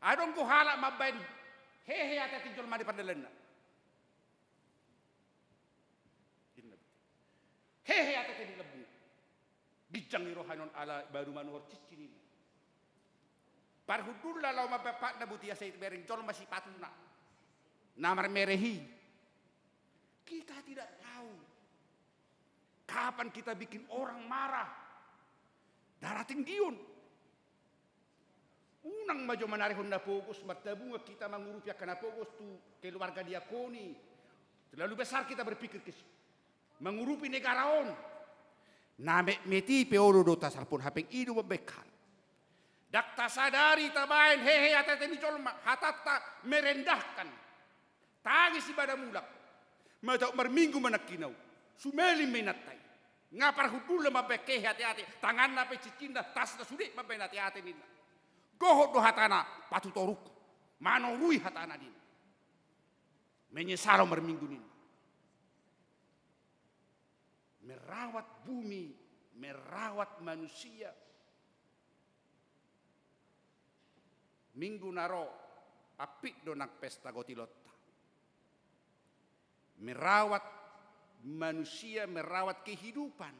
Adong ku halak mabain. Hehe ata tinjol mari padalanna. Hehe ata tin lebu. Bijang ni rohanon ala baru manuhor cicini. Parhudulla law mabapak na butia sa itbering jol masih patuna. Namar merehi. Kita tidak tahu kapan kita bikin orang marah. Darah tinggiun. Unang majo manarihon na fokus martabunga kita mengurupi akan fokus tu keluarga diakoni. Terlalu besar kita berpikir ke mengurupi negaraon. Name meti peoro do tasarpun hapeng idu membekal. Dak tasadari tabain hehe atateni jolma hatata merendahkan. Tangis ibadah mulak. Matau merminggu menakinau. Sumeli menatai. Ngapar hudul mabeke hati-hati. Tangan nape cicinda tas na sudik mabe hati-hati nina. Gohot do hatana patutoruk. Manorui hatana din. Menyesalo merminggu nin. Merawat bumi, merawat manusia. Minggu naro apik do nak pesta gotilotta. Merawat manusia, merawat kehidupan.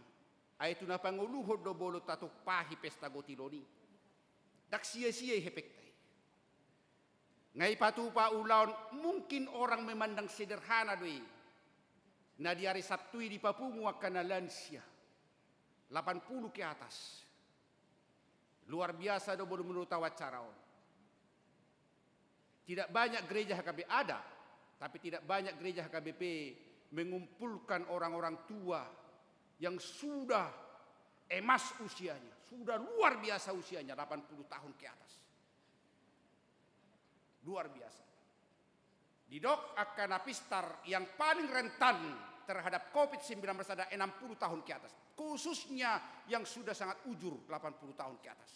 Aitu na panguluhod do bolo tatuk pahi pesta gotiloni. Dak sia-sia hepektai. Ngai patupa ulaun mungkin orang memandang sederhana doi. Na di hari Sabtu di Papungu akan lansia. 80 ke atas. Luar biasa do boleh menurut wacaraon. Tidak banyak gereja HKBP ada, tapi tidak banyak gereja HKBP mengumpulkan orang-orang tua yang sudah emas usianya. Sudah luar biasa usianya, 80 tahun ke atas. Luar biasa. Di dok akan apistar yang paling rentan terhadap COVID-19 ada 60 tahun ke atas. Khususnya yang sudah sangat ujur 80 tahun ke atas.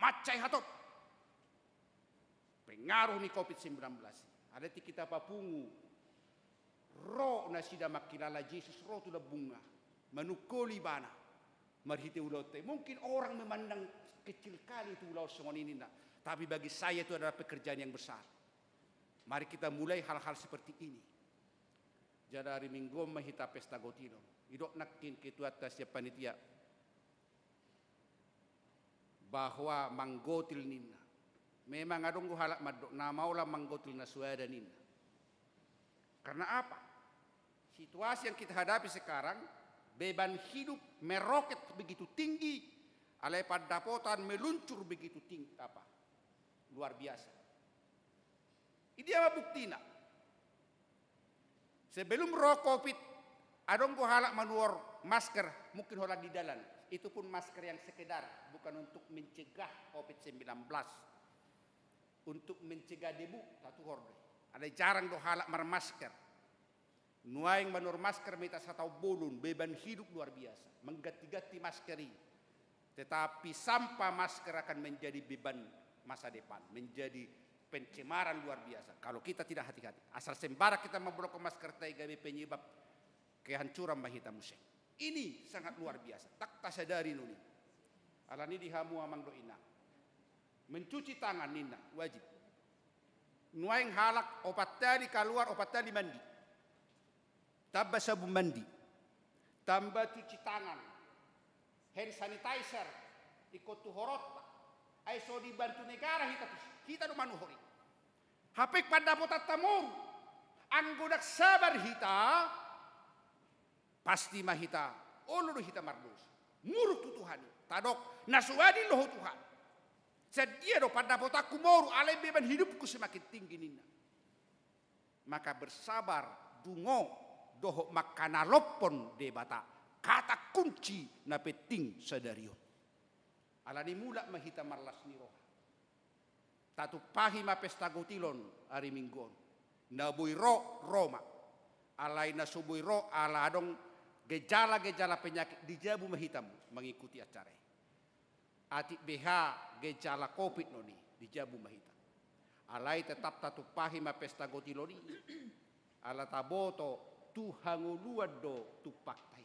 Macai hatot. Pengaruh ni COVID-19. Ada di kita Papungu. Roh nasida makilala Yesus roh tu bunga. Manukoli bana. Marhite ulote. Mungkin orang memandang kecil kali itu ulau songon ini. Tapi bagi saya itu adalah pekerjaan yang besar. Mari kita mulai hal-hal seperti ini. Jadi hari Minggu mahita pesta gotilo. Idok nakin ketua atas siap panitia. Bahwa manggotil nina. Memang adong halak madok na maulah manggotil na suada nina. Karena apa? Situasi yang kita hadapi sekarang, beban hidup meroket begitu tinggi, alai pendapotan meluncur begitu tinggi, luar biasa. Ini apa buktina? Sebelum roh COVID, adong go halak manuor masker, mungkin hola di dalam. Itu pun masker yang sekedar, bukan untuk mencegah COVID-19. Untuk mencegah debu, satu horde. Ada jarang do halak mar masker. Nuaing manur masker meta satau bolun, beban hidup luar biasa. Menggati-gati maskeri. Tetapi sampah masker akan menjadi beban masa depan. Menjadi pencemaran luar biasa. Kalau kita tidak hati-hati. Asal sembara kita memblokir masker gawe penyebab kehancuran mahita musik. Ini sangat luar biasa. Tak sadari nuni. Alani dihamu amang do ina. Mencuci tangan nina wajib. Nuaing halak opat tadi keluar opat tadi mandi. Tambah sabun mandi. Tambah cuci tangan. Hand sanitizer. Ikut tuhorot. Aiso dibantu negara kita do manuhori. Hapik pada potat tamur. Anggodak sabar hita. Pasti mahita. Ulu hita mardus. Muruk tu Tuhan. Tadok nasuadi loh Tuhan. Sedia do pada potakku moru. Alai beban hidupku semakin tinggi nina. Maka bersabar. Dungo. Dohok makana lopon debata. Kata kunci na peting sadario. Alani mulak mahita marlas niroha. Tatu pahi ma pesta gotilon hari minggon. Nabui ro Roma. Alai nasubui ro ala adong gejala-gejala penyakit dijabu mahitam mengikuti acara. Ati BH gejala COVID noni dijabu mahitam. Alai tetap tatu pahi ma pesta gotiloni. Ala taboto tuhanguluan do tupaktai.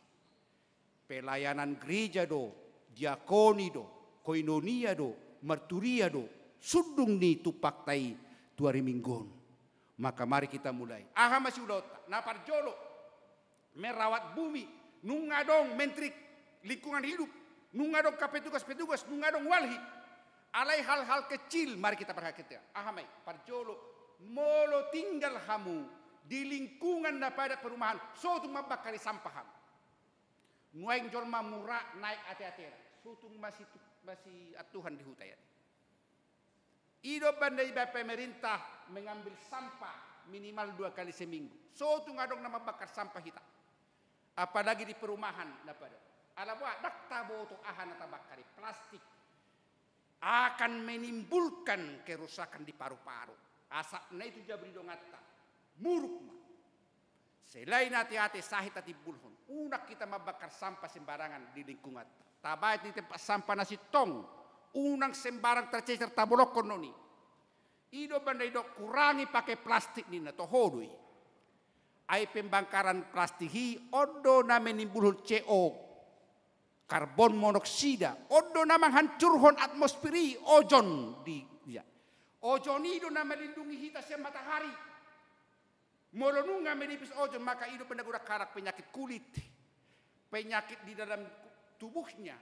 Pelayanan gereja do, diakoni do, koinonia do, marturia do, sudung ni tupaktai tuari minggon. Maka mari kita mulai. Aha masih udah napar jolo merawat bumi, nungadong menteri lingkungan hidup, nungadong petugas-petugas, nungadong walhi. Alai hal-hal kecil mari kita perhatikan. Aha mai parjolo molo tinggal hamu di lingkungan daripada perumahan, suatu mabakari sampaham. Nuaing jolma murah naik hati-hati. Sutung masih atuhan di hutayan. Ido bandai pemerintah mengambil sampah minimal 2 kali seminggu. Sutung adong nama bakar sampah kita. Apalagi di perumahan daripada. Ala buat dak taboto ahan atau bakari plastik akan menimbulkan kerusakan di paru-paru. Asapnya itu jabri dongata. Muruk mah. Selain hati-hati sahit hati bulhon. Unak kita membakar sampah sembarangan di lingkungan. Tabai di tempat sampah nasi tong. Unang sembarang tercecer tabolokon noni. Ido bandai dok kurangi pakai plastik nina tohodoi. Ai pembangkaran plastik hi odo na menimbulhon CO. Karbon monoksida. Odo na menghancurhon atmosferi ozon di ya. Ozon ido na melindungi kita siang matahari. Molonunga menipis ozon maka hidup pendagurak karak penyakit kulit, penyakit di dalam tubuhnya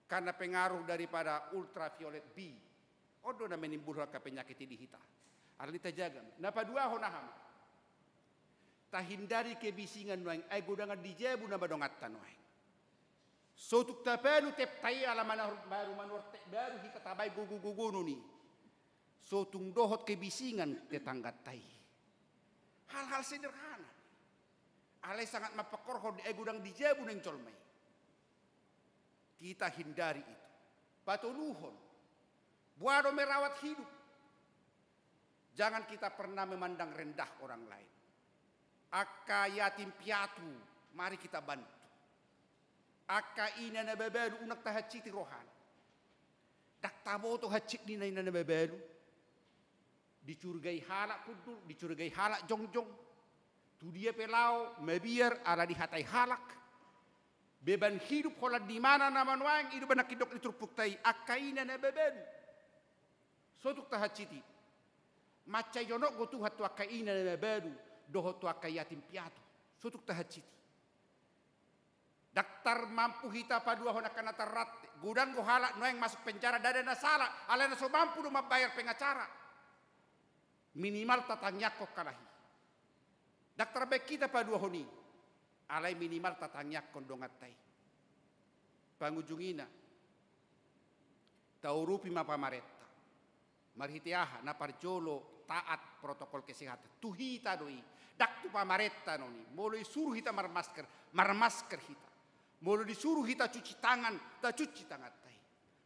karena pengaruh daripada ultraviolet B. Odo na menimbulkan penyakit di hita. Arlita jaga. Napa dua honaham. Tahindari kebisingan noeng ay gudangan dijabu na badongatan noeng. Sotuk tapelu tep tay ala baru manor baru hita tabay gugu nuni. Sotung dohot kebisingan tetangga tay. Hal-hal sederhana. Alai sangat mapakorho di gudang dijabu neng colmai. Kita hindari itu. Patuluhon. Buado merawat hidup. Jangan kita pernah memandang rendah orang lain. Akka yatim piatu, mari kita bantu. Akka ina na babalu unak tahaciti rohan. Dak taboto hacit ni na babalu. Dicurigai halak kudul, dicurigai halak jongjong. Tu dia pelau, mebiar ala dihatai halak. Beban hidup holat di mana nama nuang, hidup anak hidok diturpuktai akaina na beben. Sotuk tahaciti. Maca yonok go tuhat tu akaina na beben, doho tu akayatim piatu. Sotuk tahaciti. Daktar mampu hita padua honakana tarat. Gudang go halak nuang masuk penjara dada na salah, ala na so mampu do mabayar pengacara. Minimal tatangyak kok kalahi. Daktar baik kita padua honi. Alai minimal tatangyak kondongatai. Pangujungina. Taurupi ma pamaretta. Mari hitiah na parjolo taat protokol kesehatan. Tuhita doi. Dak tu pamaretta noni. Molo disuruh kita marmasker kita. Molo disuruh kita cuci tangan, ta cuci tangan tai.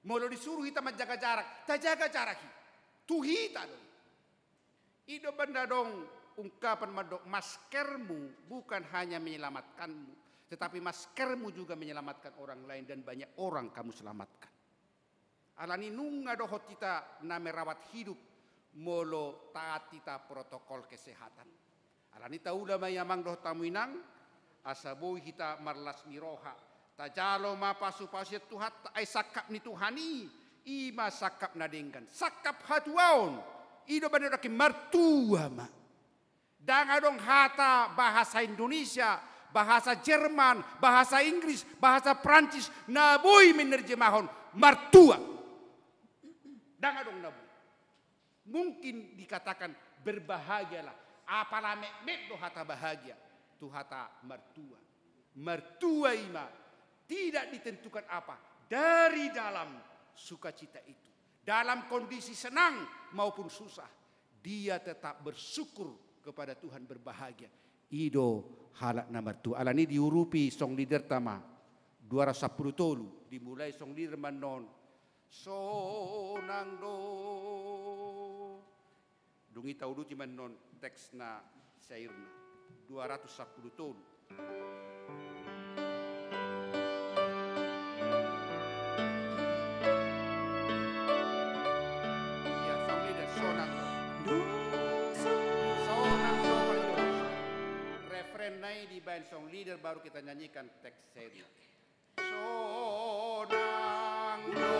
Molo disuruh kita menjaga jarak, ta jaga jarak kita. Tuhita doi. Ido benda dong ungkapan madok, maskermu bukan hanya menyelamatkanmu, tetapi maskermu juga menyelamatkan orang lain dan banyak orang kamu selamatkan. Alani nunga dohot kita na merawat hidup molo taat kita protokol kesehatan. Alani taula mayamang doh tamuinang asaboi kita marlas miroha. Tajalo mapasu pasit tuhat ay sakap ni Tuhani ima sakap nadenggan. Sakap hatuaon ido banyak martua ma. Dangadong hata bahasa Indonesia, bahasa Jerman, bahasa Inggris, bahasa Prancis naboi menerjemahon martua. Dangadong nabu. Mungkin dikatakan berbahagialah. Apalah mek do hata bahagia. Tu hata mertua. Mertua ima tidak ditentukan apa. Dari dalam sukacita itu. Dalam kondisi senang maupun susah. Dia tetap bersyukur kepada Tuhan, berbahagia. Ido halak na mertua. Ala ini diurupi song leader tama. 210 tolu. Dimulai song leader manon. Sonang do dungi tau du cuman non teks na syairna 210 tahun. Ya family dan sonang do referen nai di band song leader baru kita nyanyikan teks syairna. Sonang do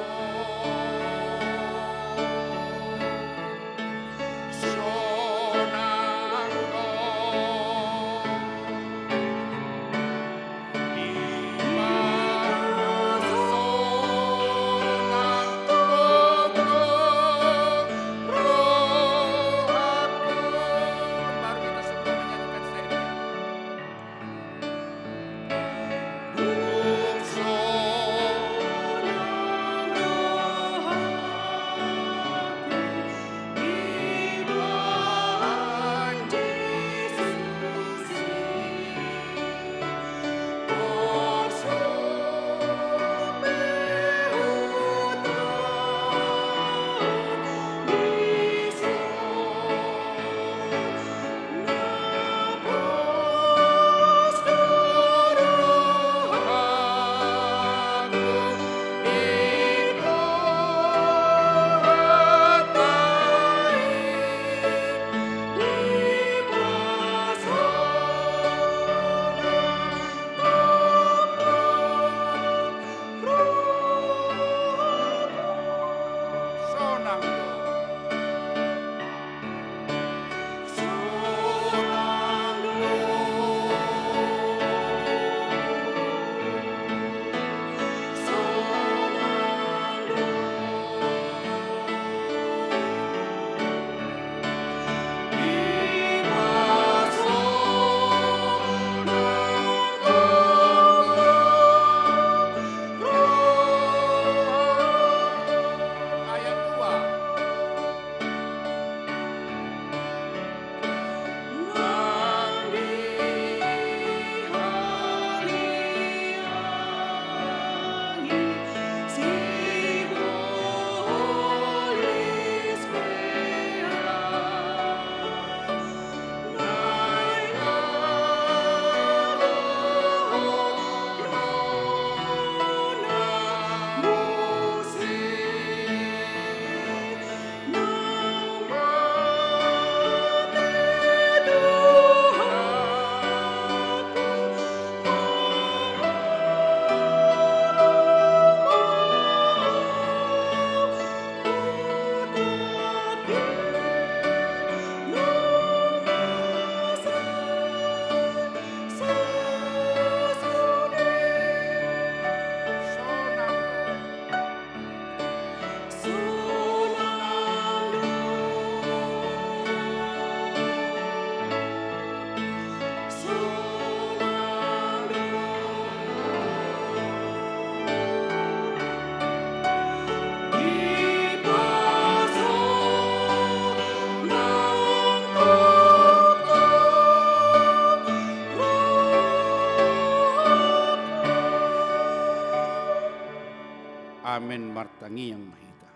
tangiang mahita.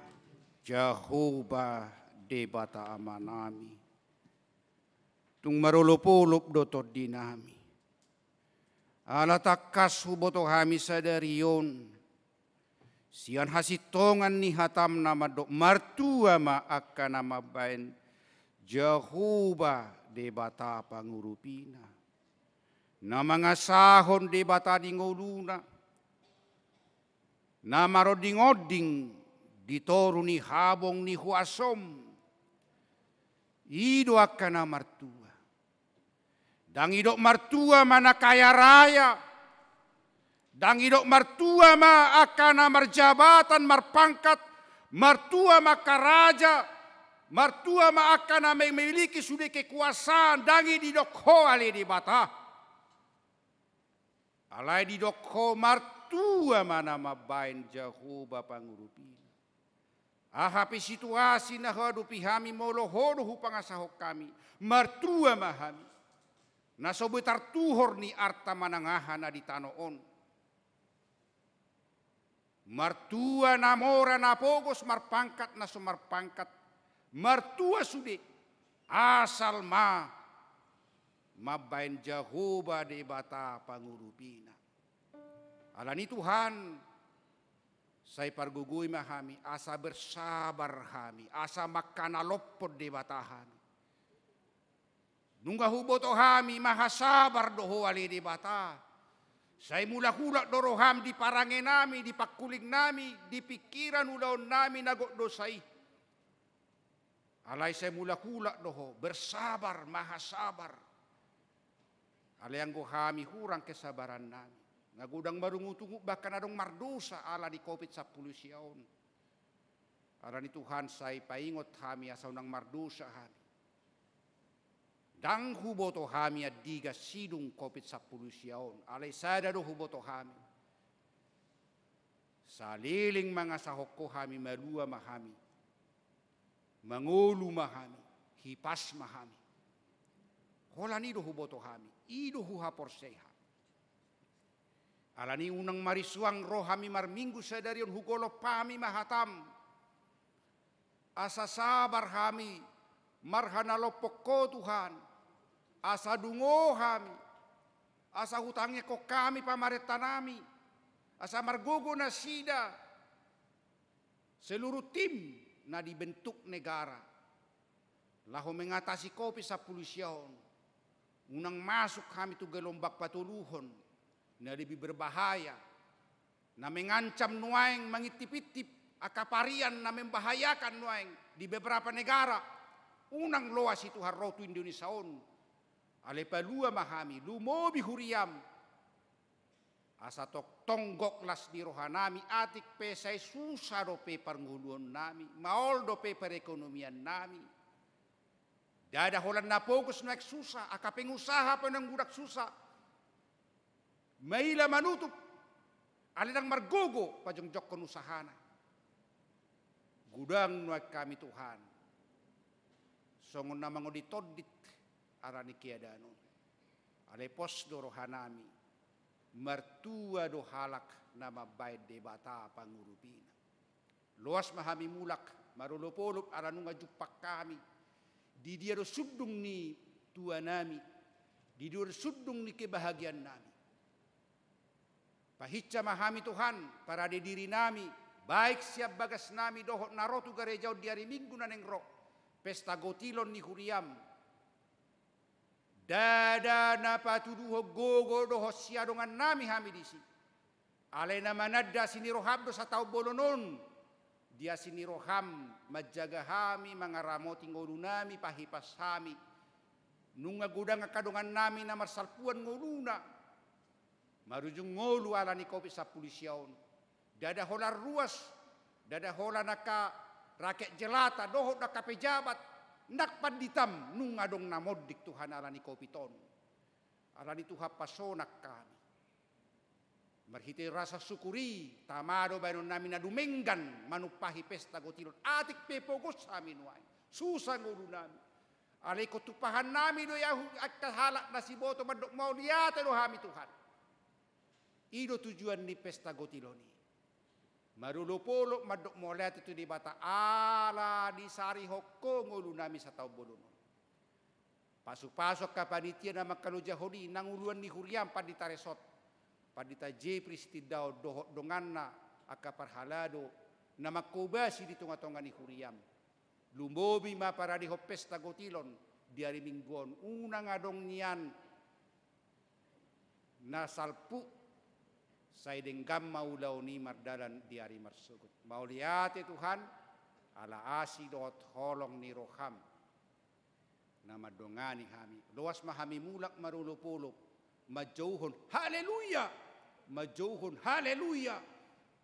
Jehovah debata amanami. Tung marulupulup dotod dinami. Alatakas huboto hami sadariyon. Sian hasitongan ni hatam nama dok martua ma akka nama bain. Jehovah debata pangurupina. Nama ngasahon debata di ngoluna. Nama roding-oding ditoru ni habong ni huasom. Ido akka na martua. Dang idok martua mana kaya raya. Dang idok martua ma akana marjabatan marpangkat. Martua ma karaja. Martua ma akana memiliki sudah kekuasaan. Dangi didok ho ale di bata. Alai didok ho martua mana mabain Jehovah pangurupin. Ahapi situasi na hadupi hami molo hodo hupangasahok kami. Martua mahami. Nasobetar tuhor ni arta manangahan na di tanoon. Martua namora napogos marpangkat na sumarpangkat. Martua sude asal mabain Jehovah de bata pangurupina. Alani Tuhan, saya pargugui mahami, asa bersabar kami, asa makanalopod de batahan. Nungga huboto hami mahasabar doho ali di bata. Saya mula-hula doroham di parange nami, di pakuling nami, di pikiran udaon nami nagok dosai. Alay saya mula-hula doho, bersabar, mahasabar. Alay ang hami hurang kesabaran nami. Nagudang marungutungu bahkan adong mardosa ala di COVID-19 siyaon. Ala ni Tuhan saya paingot hami asaw ng mardosa hami. Dang huboto hami adiga sidung COVID-19 siyaon. Alay sada do huboto hami. Saliling mga sahok ko hami malua mahami. Mangulu mahami. Hipas mahami. Holani do huboto hami. Ido huhapor seha. Alani unang marisuang roh hami marminggu sadarion hugolo pami mahatam. Asa sabar hami. Marhanalopok ko Tuhan. Asa dungo kami, asa hutangnya ko kami pamareta nami, asa margogo na sida, seluruh tim na dibentuk negara, laho mengatasi COVID-19 siyaon, unang masuk kami tu gelombak patuluhon, na lebih berbahaya, na mengancam nuaing mangitip-itip, akaparian na membahayakan nuaing di beberapa negara, unang loas itu harotu Indonesia on. Ale palua mahami, lumobi huriam. Asa tok tonggok las di rohanami, atik pe say susah do pe parnguluan nami, maol do pe perekonomian nami. Dada holan na fokus na susah, akapeng usaha pa ng budak susah. Maila manutup, alinang margogo, pajongjok kon usahana. Gudang nuak kami Tuhan. Songon na mangoditodit, arani kiadano. Ale pos do rohanami. Mertua do halak nama baik debata pangurupina. Luas mahami mulak. Marulupulup aranunga jupak kami. Di dia do sudung ni tua nami. Di dia do sudung ni kebahagiaan nami. Pahitca mahami Tuhan. Para di diri nami. Baik siap bagas nami dohot narotu garejau di hari minggu naneng rok. Pesta gotilon ni huriam. Dada napatuduho gogo doho siadongan nami hami disi. Alay na manadda siniroham do sa tao bolonon. Dia siniroham majaga hami mga ramoti ngulu nami pahipas hami. Nunga gudang kadongan nami na marsalpuan nguluna. Marujung ngulu ala ni kopi sa pulisyaon. Dada holar ruas. Dada hola naka rakyat jelata doho naka pejabat. Nak panditam nung adong namodik Tuhan alani kopiton. Alani Tuhan pasonak kami. Marhiti rasa syukuri. Tamado bayon namin na dumenggan. Manupahi pesta gotilon. Atik pepogos amin wai. Susah ngulu namin. Alay kotupahan namin do yahu at kahalak na si boto mandok mau liyata do hami Tuhan. Ido tujuan ni pesta gotiloni. Marulupulok madok molet itu di bata ala di sari hokko ngulu nami satau bolunon. Pasuk-pasuk ka panitia nama kaluja hodi nanguluan ni huriam padita resot. Padita je pristidao dohok donganna aka parhalado nama kubasi di tunga-tunga ni huriam. Lumbobi ma para di pesta gotilon di hari mingguan unang adong nian nasalpu saya denggam maulau ni mardalan di hari marsugut. Mau lihat Tuhan ala asidot holong ni roham nama dongani kami. Luas mahami mulak marulupuluk majauhun haleluya, majauhun haleluya,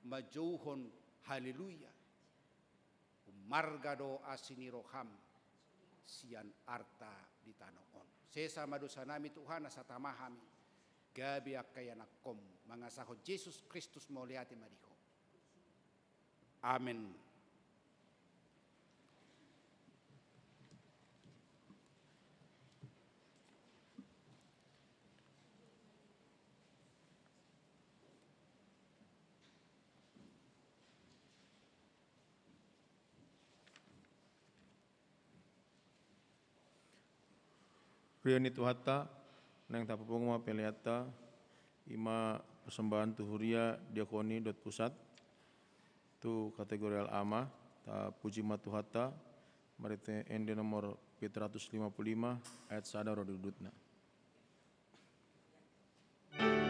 majauhun haleluya. Margado asini roham sian arta di tanah on. Sesa madosa nami Tuhan asa tamahami. Gabi akayanakom mangasaho Yesus Kristus mauliati madiho. Amen. Riani Tuhatta nang tapapong mga peliata ima persembahan tu huria diakoni dot pusat tu kategori ama ta puji matuhatta marite ende nomor 755 ayat sadar dudutna. Yeah.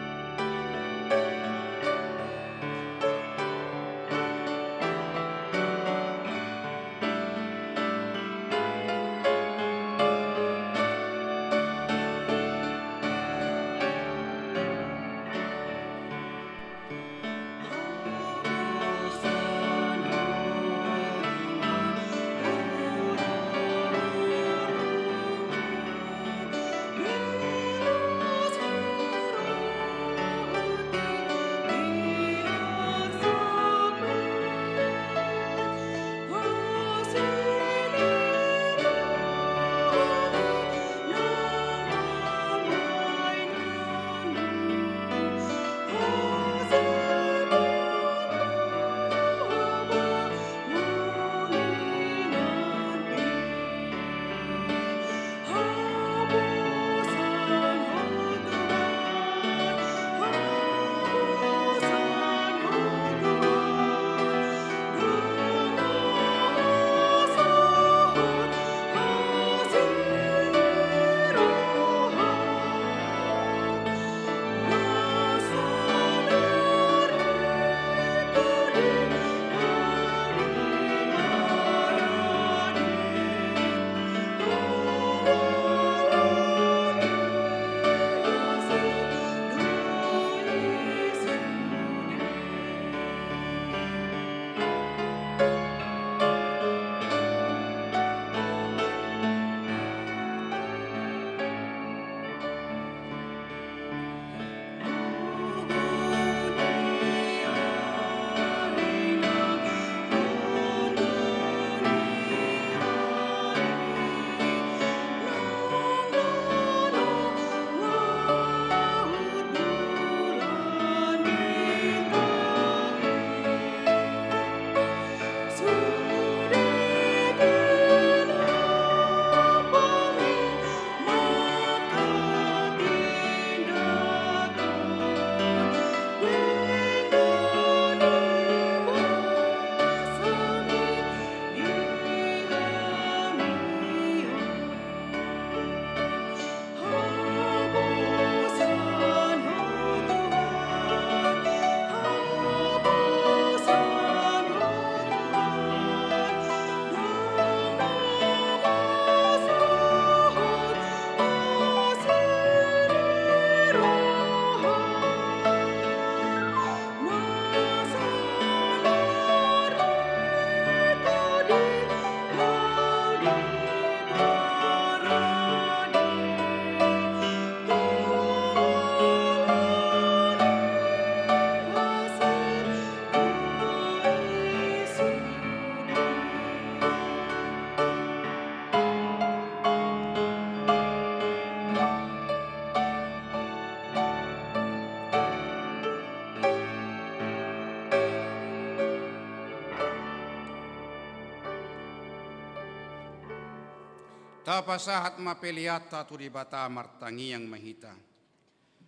Tapasahat mapeliata tu di bata martangi yang mahita.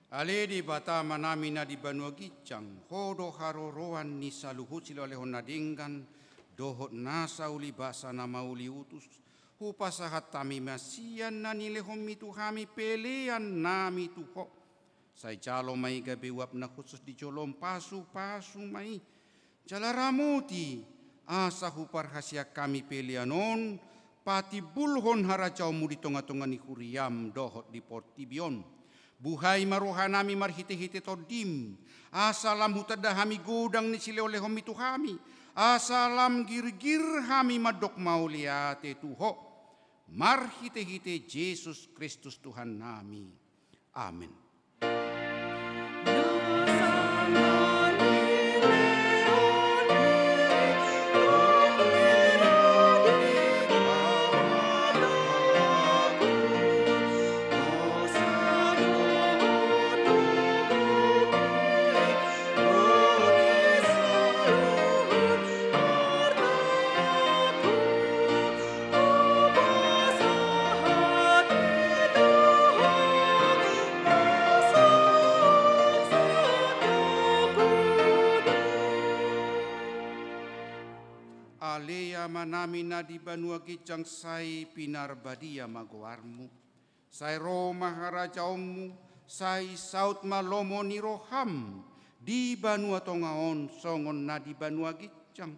Ale di bata manamina di Banua Gicang, hodo haroroan ni saluhut sila oleh honadinggan, dohot nasa uli basa nama uli utus, hupasahat tami masian na nilehom mitu hami pelean nami tuho. Say jalo may gabi wap na khusus di jolom pasu may. Jalaramuti asa huparhasya kami peleanon, pati bulhon harajaw mu di tonga-tonga ni Huriam dohot di Portibion. Buhay marohanami marhite-hite todim. Asalam hutada hami godang ni sile oleh homi tuhami. Asalam gir-gir hami madok mauliate tuho. Marhite-hite Yesus Kristus Tuhan nami. Amin. Manami na di Banua Gicang say pinarbadia magoarmu, say Roma harajaomu, say saut malomo ni roham, di Banua Tongaon songon na di Banua Gicang,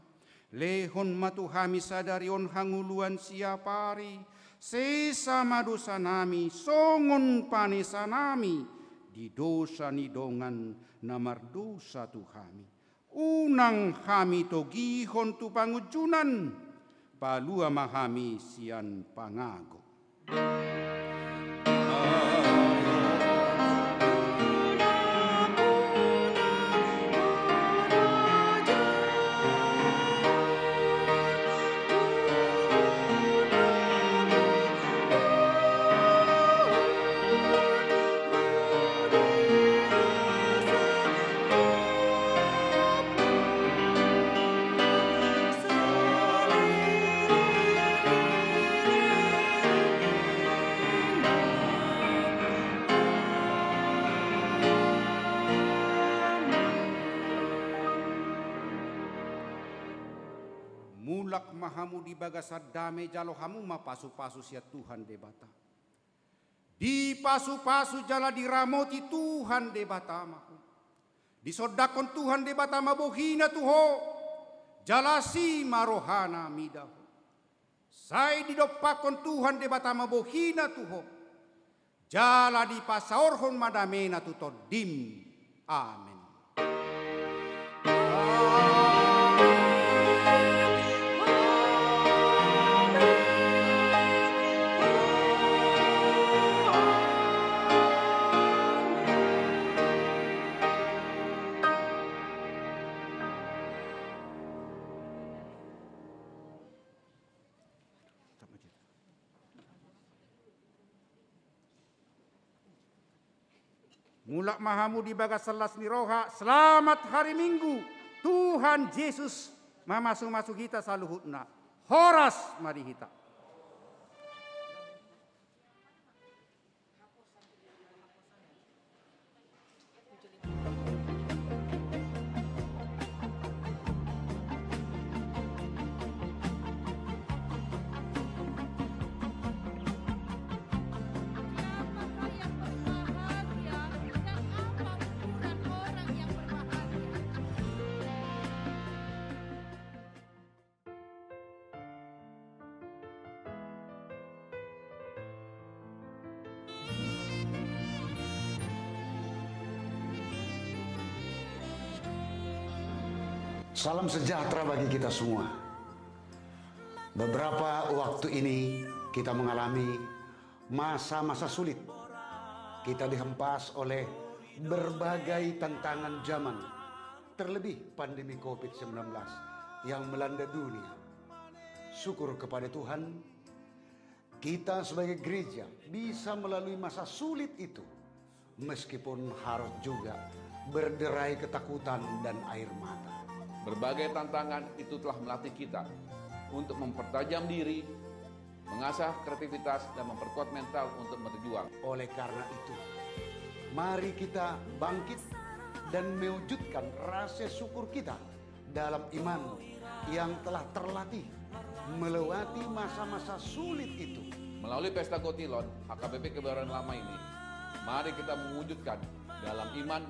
lehon matuhami sadarion hanguluan siapari, sesama dosa nami, songon panesa nami, di dosa nidongan namar dosa tuhami. Unang kami togihon tu pangujunan, palua mahami sian pangago. Mulak mahamu di bagasad dame jalo hamu mapasu-pasu sia Tuhan debata. Di pasu-pasu jala diramoti Tuhan debata mahu. Disodakon Tuhan debata mabohina tuho. Jalasi marohana midahu. Sai didopakon Tuhan debata mabohina tuho. Jala di pasaorhon madamena tutodim. Amin. Mulak mahamu di bagas selas ni roha, selamat hari Minggu. Tuhan Yesus mamasuk-masuk kita saluhutna. Horas mari kita. Salam sejahtera bagi kita semua. Beberapa waktu ini kita mengalami masa-masa sulit. Kita dihempas oleh berbagai tantangan zaman, terlebih pandemi COVID-19 yang melanda dunia. Syukur kepada Tuhan, kita sebagai gereja bisa melalui masa sulit itu, meskipun harus juga berderai ketakutan dan air mata. Berbagai tantangan itu telah melatih kita untuk mempertajam diri mengasah kreativitas dan memperkuat mental untuk berjuang. Oleh karena itu, mari kita bangkit dan mewujudkan rasa syukur kita dalam iman yang telah terlatih melewati masa-masa sulit itu. Melalui Pesta Gotilon, HKBP Kebayoran Lama ini, mari kita mewujudkan dalam iman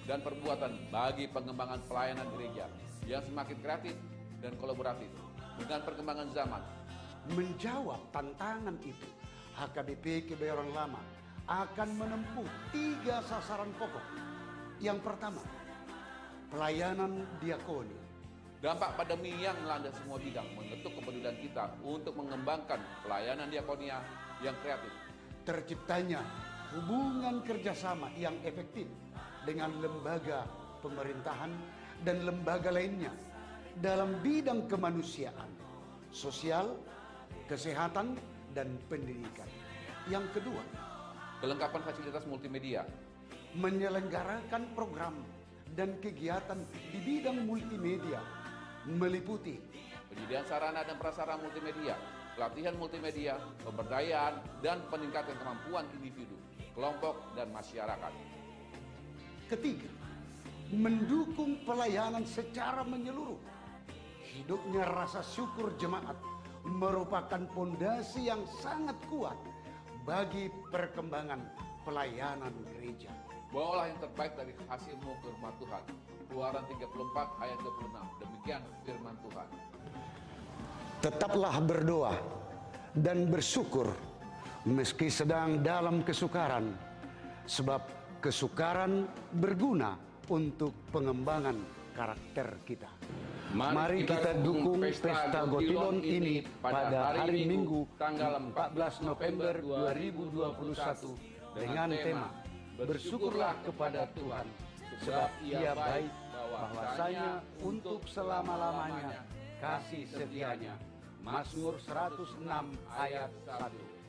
dan perbuatan bagi pengembangan pelayanan gereja yang semakin kreatif dan kolaboratif dengan perkembangan zaman. Menjawab tantangan itu, HKBP Kebayoran Lama akan menempuh 3 sasaran pokok. Yang pertama, pelayanan diakoni. Dampak pandemi yang melanda semua bidang mengetuk kepedulian kita untuk mengembangkan pelayanan diakonia yang kreatif. Terciptanya hubungan kerjasama yang efektif dengan lembaga pemerintahan dan lembaga lainnya dalam bidang kemanusiaan, sosial, kesehatan, dan pendidikan. Yang kedua, Kelengkapan fasilitas multimedia. menyelenggarakan program dan kegiatan di bidang multimedia meliputi Penyediaan sarana dan prasarana multimedia, pelatihan multimedia, pemberdayaan, dan peningkatan kemampuan individu, kelompok, dan masyarakat. ketiga, mendukung pelayanan secara menyeluruh. Hidupnya rasa syukur jemaat merupakan pondasi yang sangat kuat bagi perkembangan pelayanan gereja. Bawalah yang terbaik dari hasilmu ke rumah Tuhan. Keluaran 34 ayat 26. Demikian firman Tuhan. Tetaplah berdoa dan bersyukur meski sedang dalam kesukaran, sebab kesukaran berguna untuk pengembangan karakter kita. Mari kita dukung Pesta Gotilon ini pada hari Minggu tanggal 14 November 2021 dengan tema Bersyukurlah kepada Tuhan, sebab Ia baik, bahwasanya untuk selama-lamanya kasih setianya. Mazmur 106 ayat 1.